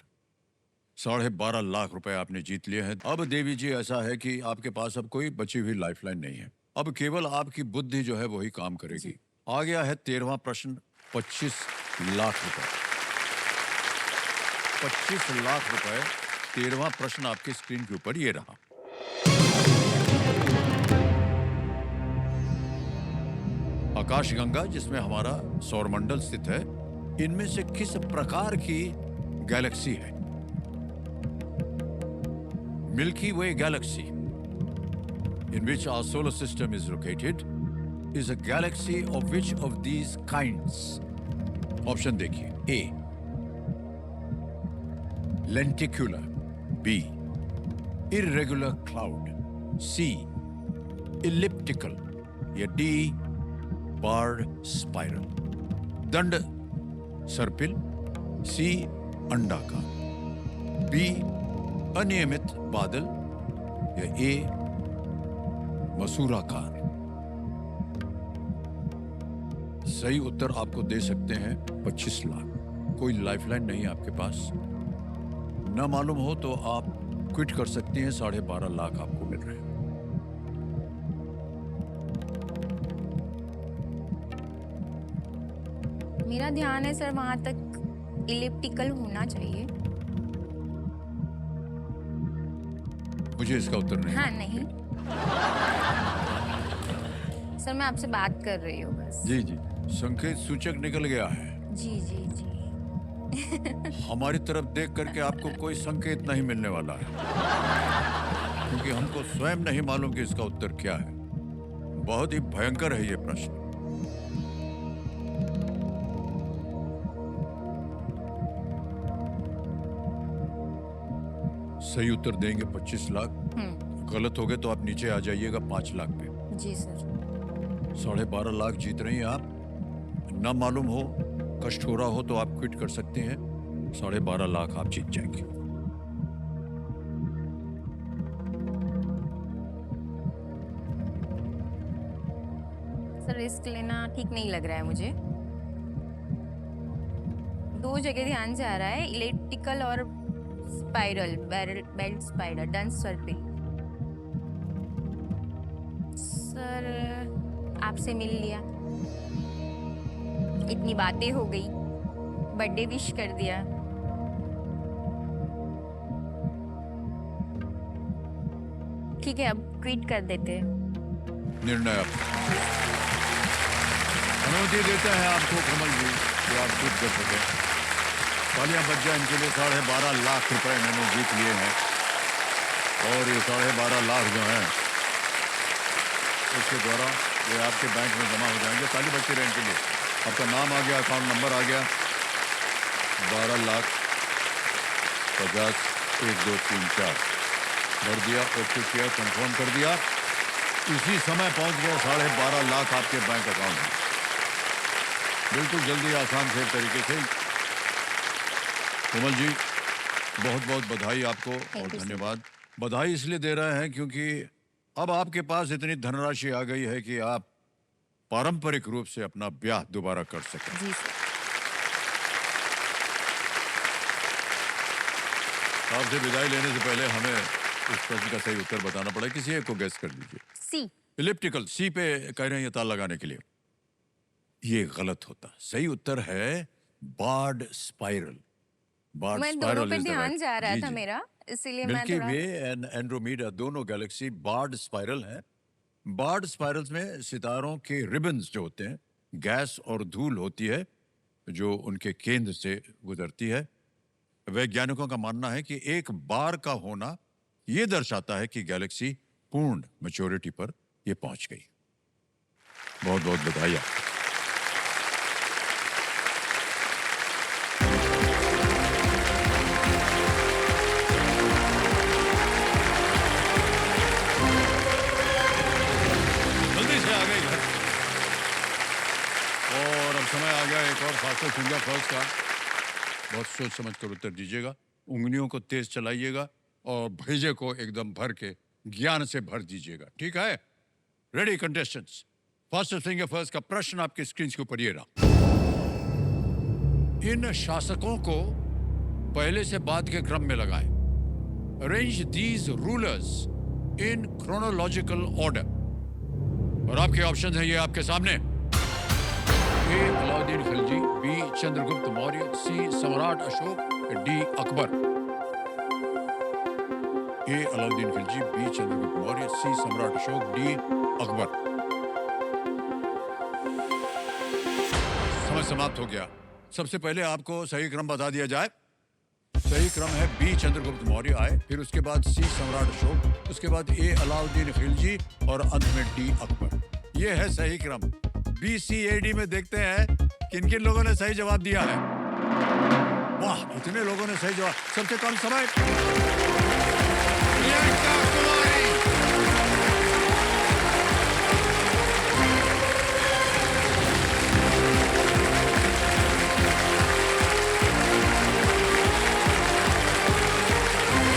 12.5 लाख रुपए आपने जीत लिए हैं. अब देवी जी, ऐसा है कि आपके पास अब कोई बची हुई लाइफलाइन नहीं है. अब केवल आपकी बुद्धि जो है वही काम करेगी. आ गया है 13वां प्रश्न. 25 लाख रुपए. 25 लाख रुपए. 13वां प्रश्न आपके स्क्रीन के ऊपर ये रहा. आकाशगंगा, जिसमें हमारा सौरमंडल स्थित है, इनमें से किस प्रकार की गैलेक्सी है? Milky Way galaxy, in which our solar system is located, is a galaxy of which of these kinds? Option देखिए. A. Lenticular. B. Irregular cloud. C. Elliptical. या D. Barred spiral. दंड सर्पिल. C. अंडाकार. B. अनियमित बादल. या ए. मसूराकार. सही उत्तर आपको दे सकते हैं 25 लाख. कोई लाइफलाइन नहीं है आपके पास. न मालूम हो तो आप क्विट कर सकती हैं. 12.5 लाख आपको मिल रहे हैं. मेरा ध्यान है सर वहां तक इलिप्टिकल होना चाहिए. मुझे इसका उत्तर नहीं. हाँ नहीं सर, मैं आपसे बात कर रही हूँ बस. जी जी, संकेत सूचक निकल गया है. जी जी जी. हमारी तरफ देख करके आपको कोई संकेत नहीं मिलने वाला है, क्योंकि हमको स्वयं नहीं मालूम कि इसका उत्तर क्या है. बहुत ही भयंकर है ये प्रश्न. सही उत्तर देंगे 25 लाख. गलत हो गए तो आप नीचे आ जाइएगा 5 लाख पे. जी सर. 12.5 लाख जीत रही हैं आप. ना मालूम हो, कष्ट हो रहा हो तो आप क्विट कर सकते हैं. 12.5 लाख आप जीत जाएंगे. सर रिस्क लेना ठीक नहीं लग रहा है मुझे. 2 जगह ध्यान से आ रहा है, इलेक्ट्रिकल और स्पाइरल. Belt spider. डंस सर्पिल. सर आपसे मिल लिया. इतनी बातें हो गई, बर्थडे विश कर दिया। ठीक है, अब क्विट कर देते हैं। निर्णय आप अनुमति देते हैं आपको कमल जी कि आप खुद कर सके। तालियां बज जाए इनके लिए। 12.5 लाख रुपए इन्होंने जीत लिए हैं और ये 12.5 लाख जो हैं उसके द्वारा ये आपके बैंक में जमा हो जाएंगे। ताली बजती रहे इनके लिए। आपका नाम आ गया, अकाउंट नंबर आ गया। 12,50,1,2,3,4 भर दिया, ओके किया, कंफर्म कर दिया। इसी समय पहुंच गए 12.5 लाख आपके बैंक अकाउंट में। बिल्कुल जल्दी, आसान से तरीके से। कोमल जी, बहुत बहुत बधाई आपको और धन्यवाद। बधाई इसलिए दे रहे हैं क्योंकि अब आपके पास इतनी धनराशि आ गई है कि आप पारंपरिक रूप से अपना ब्याह दोबारा कर सकें। जी सर। आपसे विदाई लेने से पहले हमें इस प्रश्न का सही उत्तर बताना पड़ेगा। किसी एक को गैस कर दीजिए। सी। इलिप्टिकल सी पे कह रहे हैं ये ताल लगाने के लिए। ये गलत होता। सही उत्तर है बार्ड स्पाइरल। बार्ड मैं दोनों स्पाइरल पे इज द ध्यान राइट। जा रहा जी था जी। मेरा, इसीलिए मैं मिल्की थोड़ा। वे एंड एंड्रोमेडा दोनों गैलेक्सी बार्ड स्पाइरल है। बार्ड स्पाइरल्स में सितारों के रिबन्स जो होते हैं, गैस और धूल होती है जो उनके केंद्र से गुजरती है। वैज्ञानिकों का मानना है कि एक बार का होना यह दर्शाता है कि गैलेक्सी पूर्ण मैच्योरिटी पर यह पहुंच गई। बहुत बहुत बधाई आपको। जल्दी से आ गए घर। और अब समय आ गया एक और फास्टर फिंगर फर्स्ट का। बहुत सोच समझ कर उत्तर दीजिएगा। उंगलियों को तेज चलाइएगा और भेजे को एकदम भर के ज्ञान से भर दीजिएगा। ठीक है? Ready contestants. Faster finger first का प्रश्न आपके स्क्रीन के ऊपर ये रहा। इन शासकों को पहले से बाद के क्रम में लगाएं। Arrange these rulers in chronological order. और आपके ऑप्शन है ये आपके सामने। ए अलाउद्दीन खिलजी, बी चंद्रगुप्त मौर्य, सी सम्राट अशोक, डी अकबर। ए अलाउद्दीन खिलजी, बी चंद्रगुप्त मौर्य, सी सम्राट अशोक, डी अकबर। समय समाप्त हो गया। सबसे पहले आपको सही क्रम बता दिया जाए। सही क्रम है बी चंद्रगुप्त मौर्य आए, फिर उसके बाद सी सम्राट अशोक, उसके बाद ए अलाउद्दीन खिलजी और अंत में डी अकबर। यह है सही क्रम। BCAD में देखते हैं किन किन लोगों ने सही जवाब दिया है। वाह, इतने लोगों ने सही जवाब। सबसे कम समय प्रियंका कुमारी।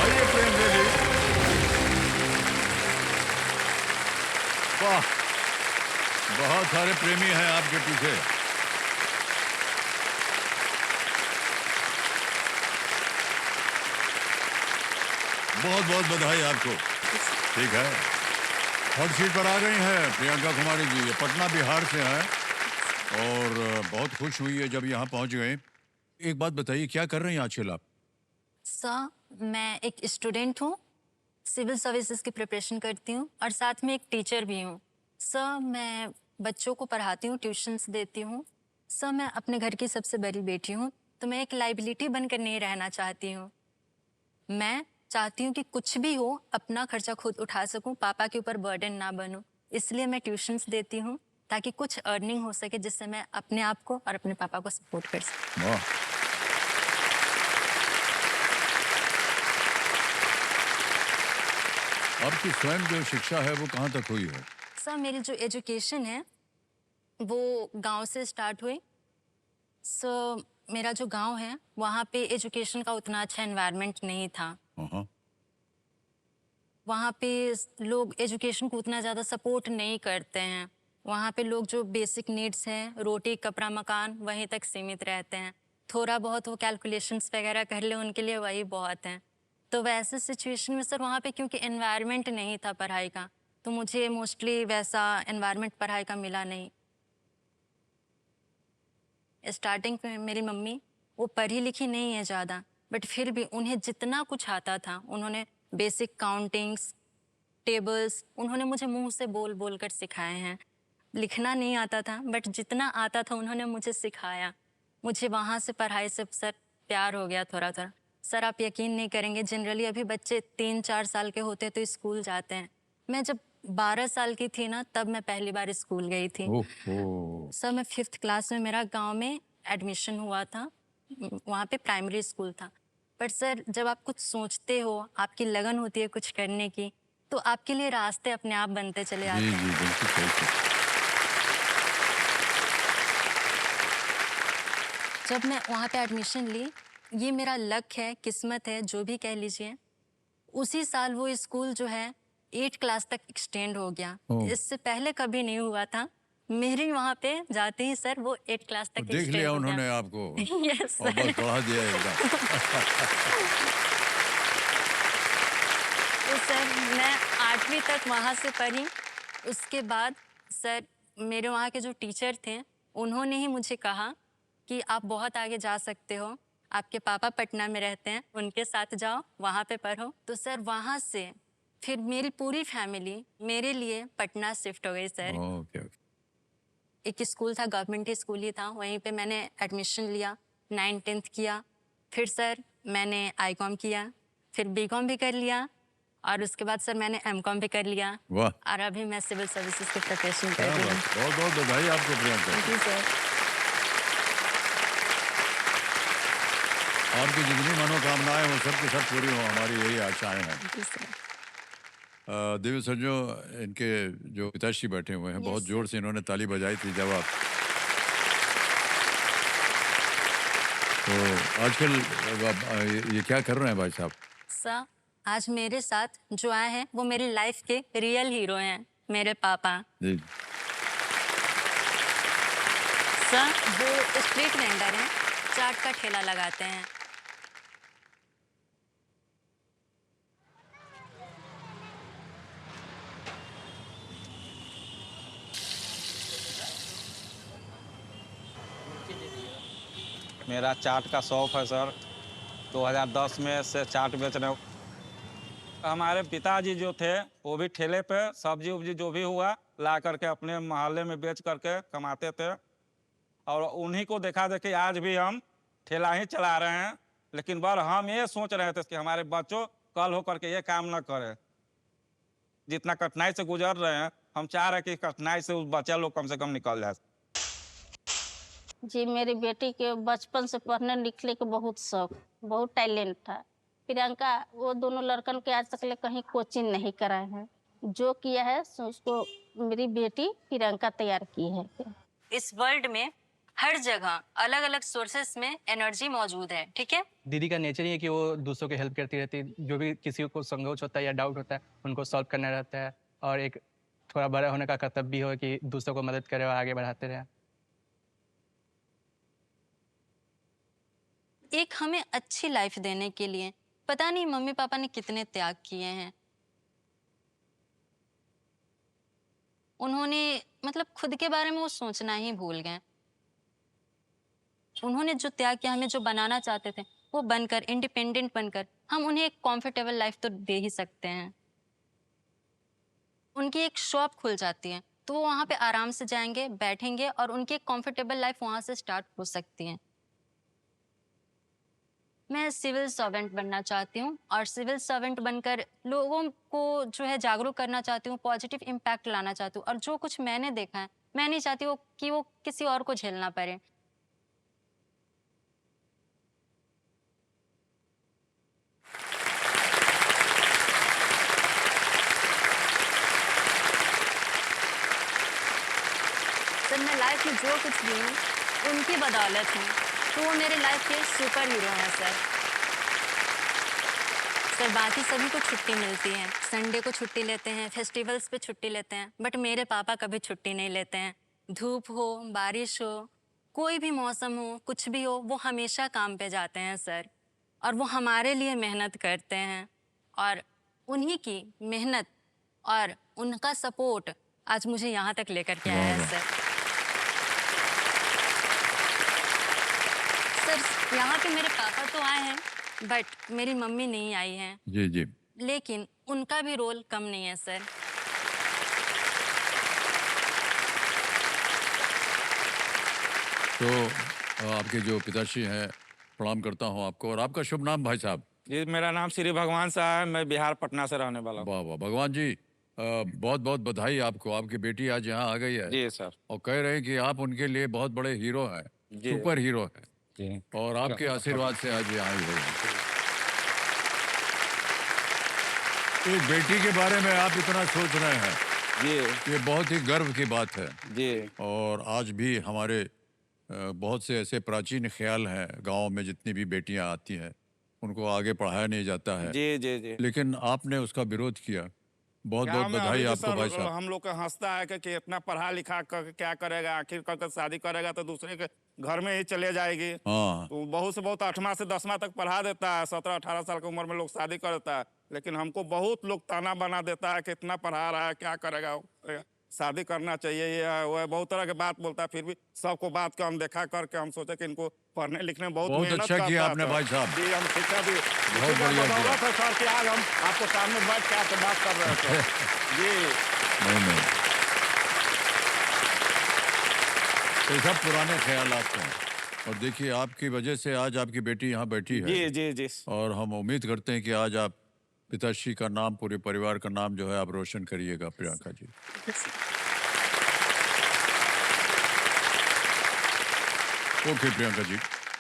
आइए प्रेम देवी। वाह, बहुत सारे प्रेमी हैं आपके पीछे। बहुत बहुत बधाई आपको। ठीक है, हॉट सीट पर आ गई हैं प्रियंका कुमारी जी। ये पटना बिहार से हैं और बहुत खुश हुई है जब यहाँ पहुँच गए। एक बात बताइए, क्या कर रही हैं आजकल आप? सर, मैं एक स्टूडेंट हूँ, सिविल सर्विसेज की प्रिपरेशन करती हूँ और साथ में एक टीचर भी हूँ। सर, मैं बच्चों को पढ़ाती हूँ, ट्यूशन्स देती हूँ। सर, मैं अपने घर की सबसे बड़ी बेटी हूँ, तो मैं एक लाइबिलिटी बनकर नहीं रहना चाहती हूँ। मैं चाहती हूँ कि कुछ भी हो अपना खर्चा खुद उठा सकूँ, पापा के ऊपर बर्डन ना बनूँ। इसलिए मैं ट्यूशन्स देती हूँ ताकि कुछ अर्निंग हो सके जिससे मैं अपने आप को और अपने पापा को सपोर्ट कर सकूँ। वाह, आपकी स्वयं जो शिक्षा है वो कहाँ तक हुई है? सर, मेरी जो एजुकेशन है वो गांव से स्टार्ट हुई। सर, मेरा जो गांव है वहाँ पे एजुकेशन का उतना अच्छा एनवायरनमेंट नहीं था। हाँ। वहाँ पे लोग एजुकेशन को उतना ज़्यादा सपोर्ट नहीं करते हैं। वहाँ पे लोग जो बेसिक नीड्स हैं, रोटी कपड़ा मकान, वहीं तक सीमित रहते हैं। थोड़ा बहुत वो कैलकुलेशंस वगैरह कर ले उनके लिए वही बहुत हैं। तो वैसे सिचुएशन में सर वहाँ पे क्योंकि एनवायरनमेंट नहीं था पढ़ाई का, तो मुझे मोस्टली वैसा एनवायरनमेंट पढ़ाई का मिला नहीं। स्टार्टिंग में मेरी मम्मी वो पढ़ी लिखी नहीं है ज़्यादा, बट फिर भी उन्हें जितना कुछ आता था उन्होंने बेसिक काउंटिंग्स, टेबल्स उन्होंने मुझे मुंह से बोल बोल कर सिखाए हैं। लिखना नहीं आता था बट जितना आता था उन्होंने मुझे सिखाया। मुझे वहाँ से पढ़ाई से सर प्यार हो गया थोड़ा थोड़ा। सर आप यकीन नहीं करेंगे, जनरली अभी बच्चे 3-4 साल के होते हैं तो स्कूल जाते हैं। मैं जब 12 साल की थी ना तब मैं पहली बार स्कूल गई थी। ओहो। सर मैं 5th क्लास में मेरा गांव में एडमिशन हुआ था, वहाँ पे प्राइमरी स्कूल था। बट सर जब आप कुछ सोचते हो, आपकी लगन होती है कुछ करने की, तो आपके लिए रास्ते अपने आप बनते चले जी आते जी हैं। बिल्कुल सही कहा। जब मैं वहाँ पे एडमिशन ली, ये मेरा लक है, किस्मत है, जो भी कह लीजिए, उसी साल वो स्कूल जो है 8 क्लास तक एक्सटेंड हो गया। ओह। इससे पहले कभी नहीं हुआ था। मेरी वहाँ पे जाते ही सर वो 8 क्लास तो तक देख एक्सटेंड लिया हो गया। उन्होंने आपको यस और सर। बस बढ़ा दिया एकदम। तो सर मैं 8वीं तक वहाँ से पढ़ी। उसके बाद सर मेरे वहाँ के जो टीचर थे उन्होंने ही मुझे कहा कि आप बहुत आगे जा सकते हो, आपके पापा पटना में रहते हैं, उनके साथ जाओ, वहाँ पे पढ़ो। तो सर वहाँ से फिर मेरी पूरी फैमिली मेरे लिए पटना शिफ्ट हो गई सर। Okay okay. एक स्कूल था, गवर्नमेंट स्कूल ही था, वहीं पे मैंने एडमिशन लिया, 9th-10th किया। फिर सर मैंने आईकॉम किया, फिर बीकॉम भी कर लिया और उसके बाद सर मैंने एमकॉम भी कर लिया वाह, और अभी मैं सिविल सर्विसेज की प्रिपरेशन क्या कर रही बात हूँ। है। बहुत बहुत बधाई आपको प्रियंका। जी सर। आपकी जितनी मनोकामनाएं हो सब की सब पूरी हो, हमारी यही आशाएं हैं। जी सर। दिव्य संजो, इनके जो पिताश्री बैठे हुए हैं, बहुत Yes, जोर से इन्होंने ताली बजाई थी जब आप। तो आजकल ये क्या कर रहे हैं भाई साहब? सर आज मेरे साथ जो आए हैं वो मेरी लाइफ के रियल हीरो हैं, मेरे पापा। जी। सर वो स्ट्रीट वेंडर हैं, चाट का ठेला लगाते हैं। मेरा चाट का शौक है सर। 2010 में से चाट बेच रहे हो। हमारे पिताजी जो थे वो भी ठेले पे सब्जी उब्जी जो भी हुआ ला करके अपने मोहल्ले में बेच करके कमाते थे, और उन्हीं को देखा देखी आज भी हम ठेला ही चला रहे हैं। लेकिन बार हम ये सोच रहे थे कि हमारे बच्चों कल हो करके ये काम न करें। जितना कठिनाई से गुजर रहे हैं, हम चाह रहे हैं कि कठिनाई से उस बच्चे लोग कम से कम निकल जाए। जी, मेरी बेटी के बचपन से पढ़ने लिखने के बहुत शौक, बहुत टैलेंट था। प्रियंका वो दोनों लड़कन के आज तक ले कहीं कोचिंग नहीं कराए हैं। जो किया है सो उसको मेरी बेटी प्रियंका तैयार की है। इस वर्ल्ड में हर जगह अलग अलग सोर्सेस में एनर्जी मौजूद है, ठीक है। दीदी का नेचर ही है कि वो दूसरों की हेल्प करती रहती है। जो भी किसी को संकोच होता है या डाउट होता है उनको सॉल्व करना रहता है, और एक थोड़ा बड़ा होने का कर्तव्य भी हो कि दूसरों को मदद करे और आगे बढ़ाते रहे। एक हमें अच्छी लाइफ देने के लिए पता नहीं मम्मी पापा ने कितने त्याग किए हैं। उन्होंने मतलब खुद के बारे में वो सोचना ही भूल गए। उन्होंने जो त्याग किया, हमें जो बनाना चाहते थे वो बनकर, इंडिपेंडेंट बनकर हम उन्हें एक कंफर्टेबल लाइफ तो दे ही सकते हैं। उनकी एक शॉप खुल जाती है तो वो वहाँ पे आराम से जाएंगे, बैठेंगे और उनकी एक कंफर्टेबल लाइफ वहाँ से स्टार्ट हो सकती है। मैं सिविल सर्वेंट बनना चाहती हूँ और सिविल सर्वेंट बनकर लोगों को जो है जागरूक करना चाहती हूँ, पॉजिटिव इम्पैक्ट लाना चाहती हूँ। और जो कुछ मैंने देखा है मैं नहीं चाहती कि वो किसी और को झेलना पड़े। सर मैं लाइफ में जो कुछ भी हूँ उनकी बदौलत हूँ, तो वो मेरे लाइफ के सुपर हीरो हैं सर। सर बाकी सभी को छुट्टी मिलती है, संडे को छुट्टी लेते हैं, फेस्टिवल्स पे छुट्टी लेते हैं, बट मेरे पापा कभी छुट्टी नहीं लेते हैं। धूप हो, बारिश हो, कोई भी मौसम हो, कुछ भी हो, वो हमेशा काम पे जाते हैं सर। और वो हमारे लिए मेहनत करते हैं और उन्हीं की मेहनत और उनका सपोर्ट आज मुझे यहाँ तक लेकर के आया है वाह, वाह। सर। सर यहाँ पे मेरे पापा तो आए हैं बट मेरी मम्मी नहीं आई हैं, जी जी। लेकिन उनका भी रोल कम नहीं है सर। तो आपके जो पिताश्री हैं, प्रणाम करता हूँ आपको। और आपका शुभ नाम भाई साहब? जी मेरा नाम श्री भगवान शाह है, मैं बिहार पटना से रहने वाला हूँ। वाह वाह, भगवान जी बहुत बहुत बधाई आपको। आपकी बेटी आज यहाँ आ गई है जी सर। और कह रहे हैं कि आप उनके लिए बहुत बड़े हीरो हैं, जी। सुपर हीरो हैं, जी। और आपके आशीर्वाद से आज यहाँ आई हुई हैं। एक बेटी के बारे में आप इतना सोच रहे हैं, जी ये बहुत ही गर्व की बात है। जी और आज भी हमारे बहुत से ऐसे प्राचीन ख्याल हैं, गांव में जितनी भी बेटियां आती हैं उनको आगे पढ़ाया नहीं जाता है, जी जी जी। लेकिन आपने उसका विरोध किया। बहुत क्या बहुत मैं बधाई अभी तो आपको सर, भाई साहब। हम लोग का हंसता है कि इतना पढ़ा लिखा कर क्या करेगा, आखिर कर शादी करेगा तो दूसरे के घर में ही चले जाएगी। हाँ तो बहुत से बहुत 8वां से 10वां तक पढ़ा देता है, 17-18 साल की उम्र में लोग शादी कर देता है, लेकिन हमको बहुत लोग ताना बना देता है कि इतना पढ़ा रहा है क्या करेगा, शादी करना चाहिए, ये है वो है, बहुत तरह की बात बोलता है। फिर भी सबको बात को हम देखा करके हम सोचे कि इनको पढ़ने लिखने में बहुत मेहनत अच्छा किया करता है आपने सर। भाई साहब। जी हम शिक्षा भी बहुत बढ़िया किया। बदौलत है सर कि आज हम आपको सामने बैठ के आपसे बात कर रहे थे। जी नहीं, ये सब पुराने ख्यालात हैं, और देखिए आपकी वजह से आज आपकी बेटी यहाँ बैठी है। जी जी जी। और हम उम्मीद करते हैं कि आज आप पिताश्री का नाम, पूरे परिवार का नाम जो है आप रोशन करिएगा प्रियंका जी। ओके प्रियंका जी,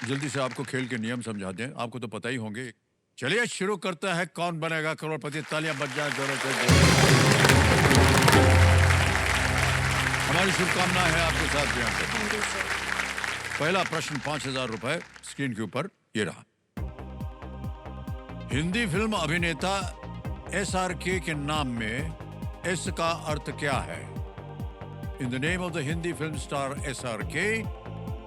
जल्दी से आपको खेल के नियम समझा दें, आपको तो पता ही होंगे। चलिए शुरू करता है कौन बनेगा करोड़पति। तालियां बज जाए जोरों से। हमारी शुभकामनाएं हैं आपके साथ प्रियंका जी। पहला प्रश्न 5000 रुपए स्क्रीन के ऊपर ये रहा। हिंदी फिल्म अभिनेता SRK के नाम में एस का अर्थ क्या है? In the name of the Hindi film star SRK,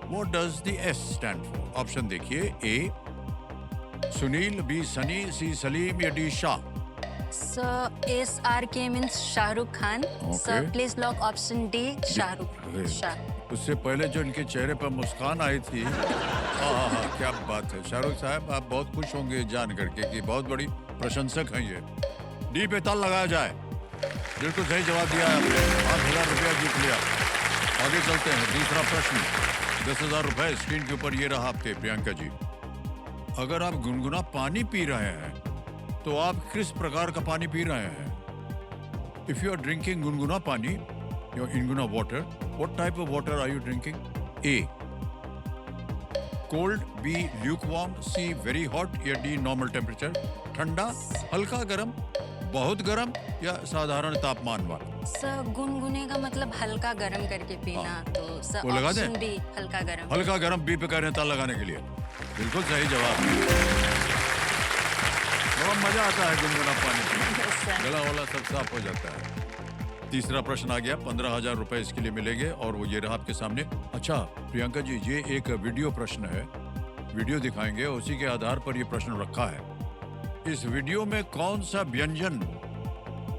what does the S stand for? Option देखिए, A Sunil, B Sunny, C Salim या D Shah. Sir SRK means Shahrukh Khan. Sir please lock option D Shahrukh Shah. उससे पहले जो इनके चेहरे पर मुस्कान आई थी, हाँ, क्या बात है। शाहरुख साहब आप बहुत खुश होंगे जान करके कि बहुत बड़ी प्रशंसक हैं ये। डी पे ताल लगाया जाए। बिल्कुल सही जवाब दिया है आपने, 5000 रुपया जीत लिया। आगे चलते हैं, दूसरा प्रश्न 10,000 रुपए स्क्रीन के ऊपर ये रहा आपके प्रियंका जी। अगर आप गुनगुना पानी पी रहे हैं तो आप किस प्रकार का पानी पी रहे हैं? इफ यू आर ड्रिंकिंग गुनगुना पानी, your Inguna water, what type of water are you drinking? A cold, B lukewarm, C very hot या D normal temperature? ठंडा, हल्का गर्म, बहुत गर्म या साधारण तापमान वाला? सर गुनगुने का मतलब हल्का गर्म करके पीना, तो सर वो लगा दें? ऑप्शन B हल्का गर्म। हल्का गर्म B पे कह रहे हैं ताल लगाने के लिए। बिल्कुल सही जवाब। बड़ा मजा आता है गुनगुना पानी पीने, Yes, sir. गला वाला सब साफ हो जाता है। तीसरा प्रश्न आ गया, 15,000 रुपए इसके लिए मिलेंगे, और वो ये रहा आपके सामने। अच्छा प्रियंका जी, ये एक वीडियो प्रश्न है, वीडियो दिखाएंगे, उसी के आधार पर ये प्रश्न रखा है। इस वीडियो में कौन सा व्यंजन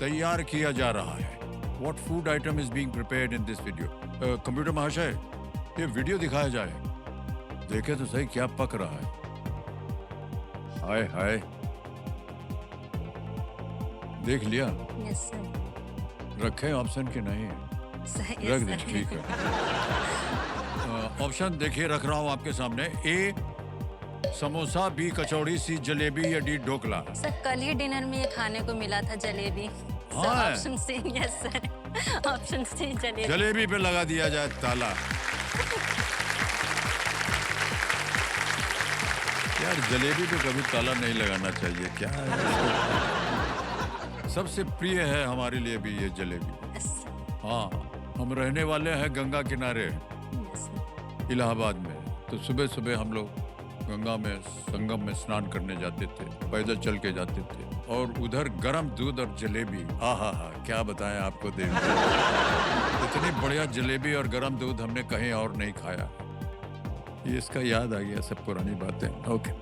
तैयार किया जा रहा है? What food item is being prepared in this video? Computer महाशय, ये वीडियो दिखाया जाए, देखे तो सही क्या पक रहा है। हाय हाय, देख लिया? Yes, sir. रखे ऑप्शन के नहीं? Sir, yes, रख दें, sir. ठीक है। ऑप्शन देखिए रख रहा हूँ आपके सामने। A samosa, B kachori, C jalebi या D ढोकला। सर कल ही डिनर में ये खाने को मिला था, जलेबी। सर हाँ। Option C, yes sir, option C jalebi. Jalebi पे लगा दिया जाए ताला। यार जलेबी पे कभी ताला नहीं लगाना चाहिए, क्या है? सबसे प्रिय है हमारे लिए भी ये जलेबी। Yes, sir. हाँ, हम रहने वाले हैं गंगा किनारे Yes, sir. इलाहाबाद में, तो सुबह सुबह हम लोग गंगा में संगम में स्नान करने जाते थे, पैदल चल के जाते थे, और उधर गरम दूध और जलेबी, आहा हा, क्या बताएं आपको देव। इतनी बढ़िया जलेबी और गरम दूध हमने कहीं और नहीं खाया। ये इसका याद आ गया, सब पुरानी बातें। ओके,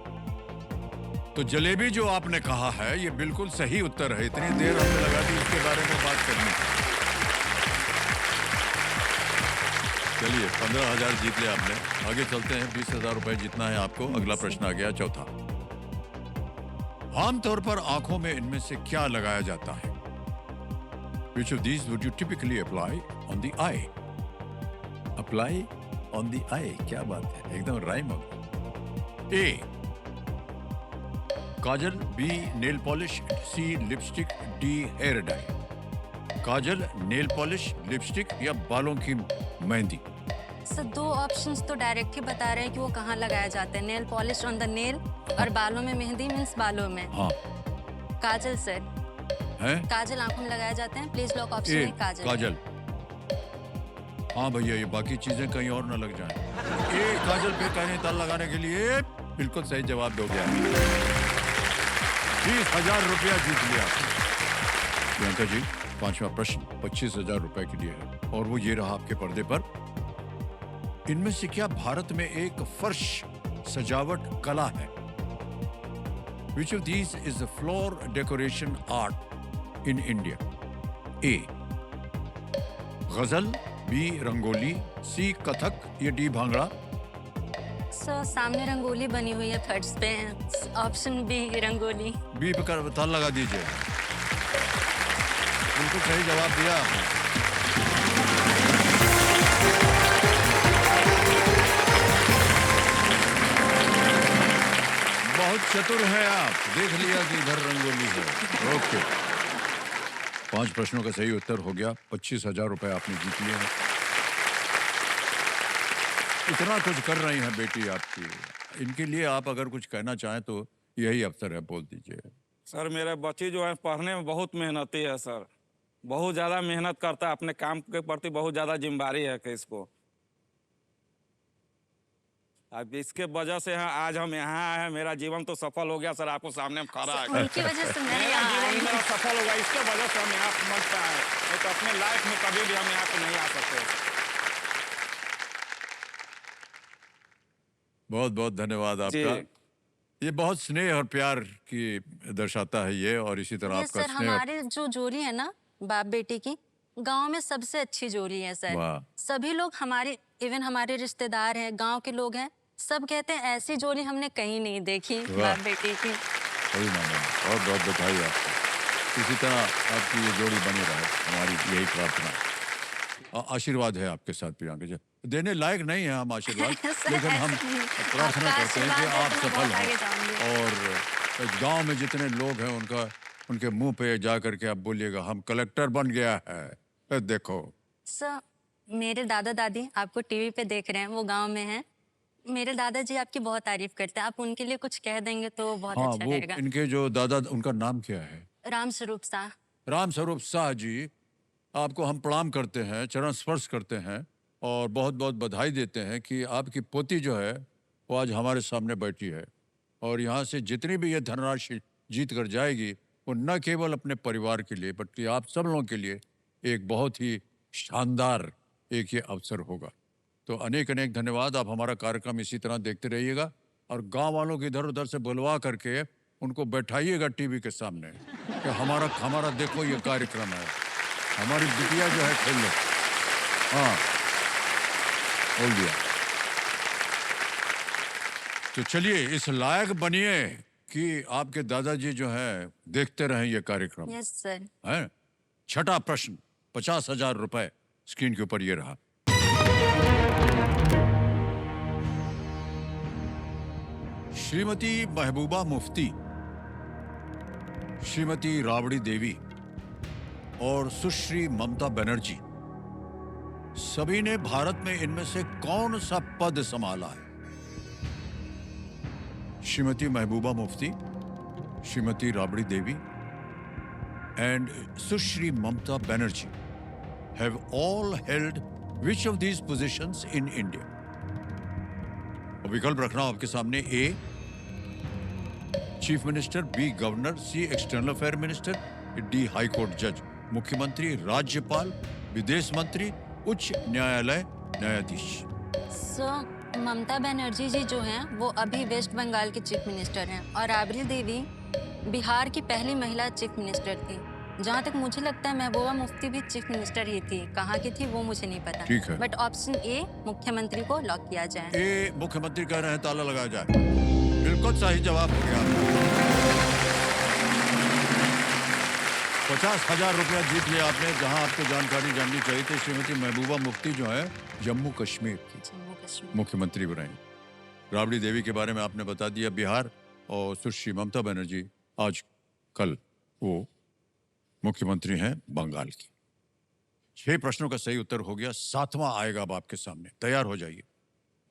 तो जलेबी जो आपने कहा है ये बिल्कुल सही उत्तर है। इतनी देर हमने लगा दी इसके बारे में बात करने। चलिए 15,000 जीत लिया आपने। आगे चलते हैं, 20,000 रुपए जीतना है आपको। अगला प्रश्न आ गया, चौथा। आमतौर पर आंखों में इनमें से क्या लगाया जाता है? Which of these would you typically apply on the eye? Apply on the eye, क्या बात है, एकदम राइम हो गया। A kajal, B nail polish, C lipstick, D hair dye. Kajal, nail polish, lipstick या बालों की मेहंदी? सर दो ऑप्शंस तो डायरेक्ट ही बता रहे हैं कि वो कहाँ लगाया जाता है। Nail polish on the nail और बालों में मेहंदी मीन्स बालों में। हाँ काजल सर, है काजल आंखों में लगाए जाते हैं। प्लीज लॉक ऑप्शन ए में काजल। काजल। हाँ भैया, ये बाकी चीजें कहीं और ना लग जाएं। ए काजल पे कहने ताल लगाने के लिए बिल्कुल सही जवाब दो गया। 20,000 रुपया जीत लिया प्रियंका जी। पांचवा प्रश्न 25,000 रुपए के लिए है और वो ये रहा आपके पर्दे पर। इनमें से क्या भारत में एक फर्श सजावट कला है? Which of these is a floor decoration art in India? A गजल, B रंगोली, C कथक या D भांगड़ा? सर सामने रंगोली बनी हुई है फर्श पे। Option B rangoli. B पे कर ताल लगा दीजिए। बिल्कुल सही जवाब दिया आपने। बहुत चतुर है आप, देख लिया कि इधर रंगोली है। ओके, 5 प्रश्नों का सही उत्तर हो गया। 25,000 रुपए आपने जीत लिए हैं। इतना कुछ कर रही हैं बेटी आपकी, इनके लिए आप अगर कुछ कहना चाहें तो यही अवसर है, बोल दीजिए। सर मेरे बच्ची जो है पढ़ने में बहुत मेहनती है सर, बहुत ज़्यादा मेहनत करता है, अपने काम के प्रति बहुत ज़्यादा जिम्मेदारी है कि इसको। अब इसके वजह से आज हम यहाँ आए हैं। मेरा जीवन तो सफल हो गया सर, आपको सामने खड़ा है। उनकी वजह से मैं मेरा यहाँ आई जीवन हूँ। मेरा सफल होगा, इसके वजह से हम यहाँ मंच पे आए। नहीं तो अपने लाइफ में कभी भी हम यहाँ पे नहीं आ सकते। बहुत बहुत धन्यवाद आपका। ये बहुत स्नेह और प्यार की दर्शाता है ये, और इसी तरह ये आपका सर स्नेह। हमारे जो जोड़ी है ना बाप बेटी की, गांव में सबसे अच्छी जोड़ी है सर। वाह। सभी लोग हमारे, इवन हमारे रिश्तेदार हैं, गांव के लोग हैं, सब कहते हैं ऐसी जोड़ी हमने कहीं नहीं देखी वाह। बाप बेटी की। सही माना, बहुत बहुत बधाई आपको। इसी तरह आपकी ये जोड़ी बनी रहे, हमारी यही प्रार्थना। आशीर्वाद है आपके साथ प्रियंका जी। देने लायक नहीं है हम आशीर्वाद, सर, लेकिन हम ऐसे नहीं। प्रार्थना आपका करते हैं कि आशीर्वाद है आप तो मैं सफल बहुत आगे जाऊंगी। हों। और गांव में जितने लोग हैं उनके मुंह पे जा करके आप बोलिएगा हम कलेक्टर बन गया है। देखो सर, मेरे दादा दादी आपको टीवी पे देख रहे हैं, वो गांव में हैं। मेरे दादाजी आपकी बहुत तारीफ करते हैं, आप उनके लिए कुछ कह देंगे तो बहुत हाँ, अच्छा वो रहेगा। इनके जो दादा, उनका नाम क्या है? राम स्वरूप शाह। राम स्वरूप शाह जी, आपको हम प्रणाम करते हैं, चरण स्पर्श करते हैं और बहुत बहुत बधाई देते हैं कि आपकी पोती जो है वो आज हमारे सामने बैठी है। और यहाँ से जितनी भी ये धनराशि जीत कर जाएगी वो न केवल अपने परिवार के लिए बल्कि आप सब लोगों के लिए एक बहुत ही शानदार एक ये अवसर होगा। तो अनेक अनेक धन्यवाद। आप हमारा कार्यक्रम इसी तरह देखते रहिएगा और गांव वालों को इधर उधर से बुलवा करके उनको बैठाइएगा टीवी के सामने कि हमारा देखो ये कार्यक्रम है, हमारी बिटिया जो है खेल लो। हाँ, बोल दिया। तो चलिए इस लायक बनिए कि आपके दादाजी जो है देखते रहें ये कार्यक्रम। Yes sir. है। छठा प्रश्न 50,000 रुपए स्क्रीन के ऊपर ये रहा। श्रीमती महबूबा मुफ्ती, श्रीमती राबड़ी देवी और सुश्री ममता बनर्जी, सभी ने भारत में इनमें से कौन सा पद संभाला है? Shrimati Mehbooba Mufti, Shrimati Rabri Devi and Sushri Mamta Banerjee have all held which of these positions in India? विकल्प रखना आपके सामने। A chief minister, B governor, C external affair minister, D high court जज, मुख्यमंत्री, राज्यपाल, विदेश मंत्री, उच्च न्यायालय न्यायाधीश। सर ममता बनर्जी जी जो हैं वो अभी वेस्ट बंगाल के चीफ मिनिस्टर हैं और राबड़ी देवी बिहार की पहली महिला चीफ मिनिस्टर थी। जहाँ तक मुझे लगता है महबूबा मुफ्ती भी चीफ मिनिस्टर ही थी, कहाँ की थी वो मुझे नहीं पता। ठीक है। बट ऑप्शन ए मुख्यमंत्री को लॉक किया जाए। ए मुख्यमंत्री कह रहे हैं ताला लगाया जाए। बिल्कुल सही जवाब हो गया। 50,000 रुपया जीत लिया आपने। जहां आपको जानकारी जाननी चाहिए थी, श्रीमती महबूबा मुफ्ती जो है जम्मू कश्मीर की जम्मू कश्मीर। मुख्यमंत्री बनाई। राबड़ी देवी के बारे में आपने बता दिया, बिहार, और सुश्री ममता बनर्जी आज कल वो मुख्यमंत्री हैं बंगाल की। 6 प्रश्नों का सही उत्तर हो गया। 7वां आएगा अब आपके सामने, तैयार हो जाइए।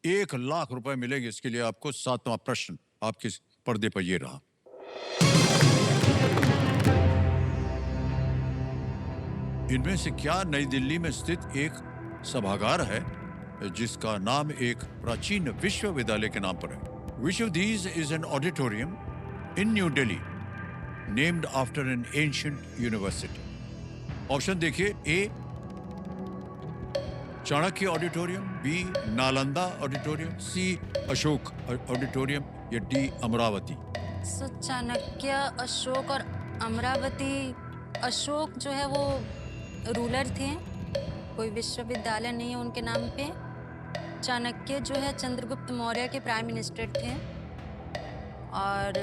1 लाख रुपए मिलेंगे इसके लिए आपको। 7वां प्रश्न आपके पर्दे पर ये रहा। इनमें से क्या नई दिल्ली में स्थित एक सभागार है जिसका नाम एक प्राचीन विश्वविद्यालय के नाम पर है? Which of these is an auditorium in New Delhi named after an ancient university? Option देखिए, A Chanakya auditorium, B Nalanda auditorium, C Ashok auditorium, या डी अमरावती। सो चाणक्य, अशोक और अमरावती। अशोक जो है वो रूलर थे, कोई विश्वविद्यालय नहीं है उनके नाम पे। चाणक्य जो है चंद्रगुप्त मौर्य के प्राइम मिनिस्टर थे। और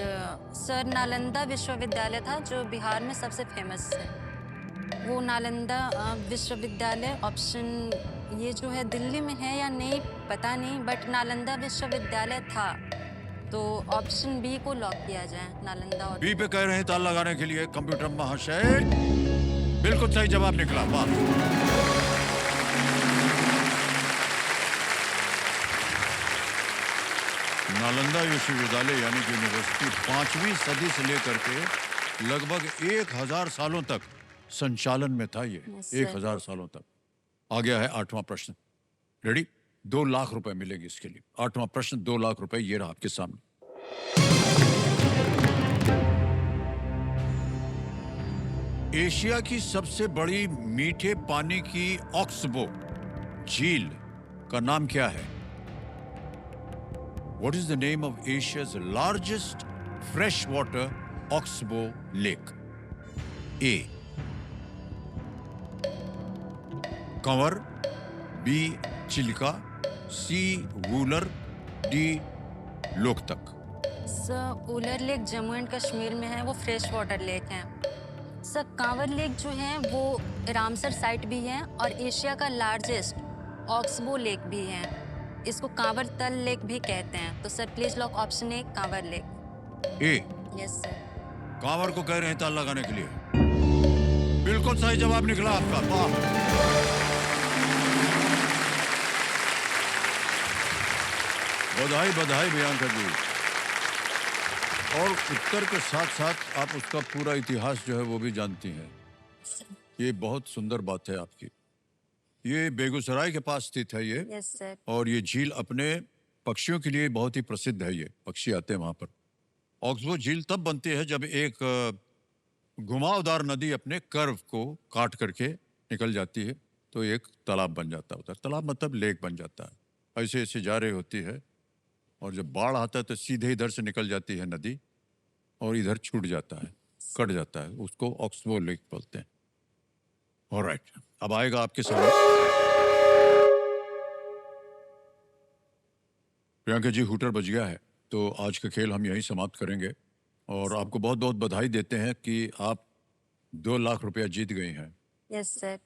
सर नालंदा विश्वविद्यालय था जो बिहार में सबसे फेमस है, वो नालंदा विश्वविद्यालय। ऑप्शन ये जो है दिल्ली में है या नहीं पता नहीं, बट नालंदा विश्वविद्यालय था, तो ऑप्शन बी को लॉक किया जाए, नालंदा। बी पे कह रहे हैं ताला लगाने के लिए कंप्यूटर महाशय। बिल्कुल सही जवाब निकला। वाह, नालंदा विश्वविद्यालय यानी कि यूनिवर्सिटी 5वीं सदी से लेकर के लगभग 1000 सालों तक संचालन में था। ये Yes, sir. 1000 सालों तक। आ गया है 8वां प्रश्न। रेडी? 2 लाख रुपए मिलेंगे इसके लिए। 8वां प्रश्न, 2 लाख रुपए ये रहा आपके सामने। एशिया की सबसे बड़ी मीठे पानी की ऑक्सबो झील का नाम क्या है? What is the name of Asia's largest freshwater oxbow lake? A. Kanwar, B Chilka, C Wular, D Loktak. Sir Wular lake Jammu and Kashmir में है, वो फ्रेश वाटर लेक है। सर कांवर लेक जो है वो रामसर साइट भी है और एशिया का लार्जेस्ट ऑक्सबो लेक भी है। इसको कांवर तल लेक भी कहते हैं। तो sir please lock option A Kanwar lake. A yes sir. Kanwar को कह रहे हैं ताला लगाने के लिए। बिल्कुल सही जवाब निकला आपका। वाह, बधाई बधाई प्रियंका जी। और उत्तर के साथ साथ आप उसका पूरा इतिहास जो है वो भी जानती हैं। ये बहुत सुंदर बात है आपकी। ये बेगूसराय के पास स्थित है ये। Yes sir. और ये झील अपने पक्षियों के लिए बहुत ही प्रसिद्ध है। ये पक्षी आते हैं वहां पर। ऑक्सबो झील तब बनती है जब एक घुमावदार नदी अपने कर्व को काट करके निकल जाती है, तो एक तालाब बन जाता है। तालाब मतलब लेक बन जाता है। ऐसे ऐसे जा रही होती है और जब बाढ़ आता है तो सीधे इधर से निकल जाती है नदी और इधर छूट जाता है, कट जाता है। उसको ऑक्सबो लेक बोलते हैं। ऑलराइट, अब आएगा आपके सामने प्रियंका जी। हूटर बज गया है, तो आज का खेल हम यहीं समाप्त करेंगे और आपको बहुत बहुत बधाई देते हैं कि आप 2 लाख रुपया जीत गई हैं। Yes sir.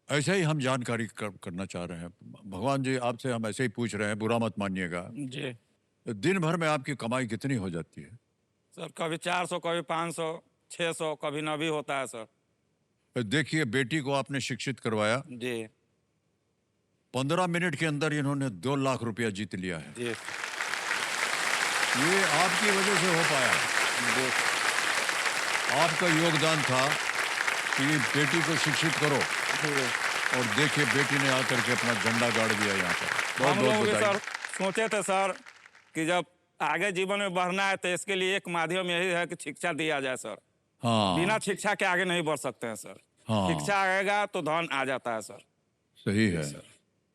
ऐसे ही हम जानकारी करना चाह रहे हैं। भगवान जी आपसे हम ऐसे ही पूछ रहे हैं, बुरा मत मानिएगा। जी दिन भर में आपकी कमाई कितनी हो जाती है? सर, कभी 400, कभी 500, 600, कभी न भी होता है सर। देखिए, बेटी को आपने शिक्षित करवाया, जी 15 मिनट के अंदर इन्होंने 2 लाख रुपया जीत लिया है। जी ये आपकी वजह से हो पाया। जी आपका योगदान था कि बेटी को शिक्षित करो और देखिए बेटी ने आकर के अपना झंडा गाड़ दिया यहाँ पर। बहुत हम लोग बहुत भी बधाई। सर सोचे थे सर कि जब आगे जीवन में बढ़ना है तो इसके लिए एक माध्यम यही है कि शिक्षा दिया जाए सर। हाँ, बिना शिक्षा के आगे नहीं बढ़ सकते हैं सर। हाँ। शिक्षा आएगा तो धन आ जाता है सर। सही है।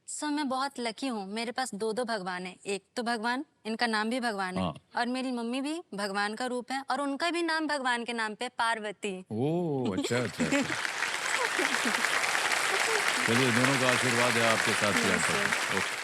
सर मैं बहुत लकी हूँ, मेरे पास दो दो भगवान है। एक तो भगवान, इनका नाम भी भगवान है, हाँ। और मेरी मम्मी भी भगवान का रूप है, और उनका भी नाम भगवान के नाम पे पार्वती। ओह अच्छा अच्छा अच्छा। चलिए दोनों का आशीर्वाद है आपके साथ। Yes, sir. ओके।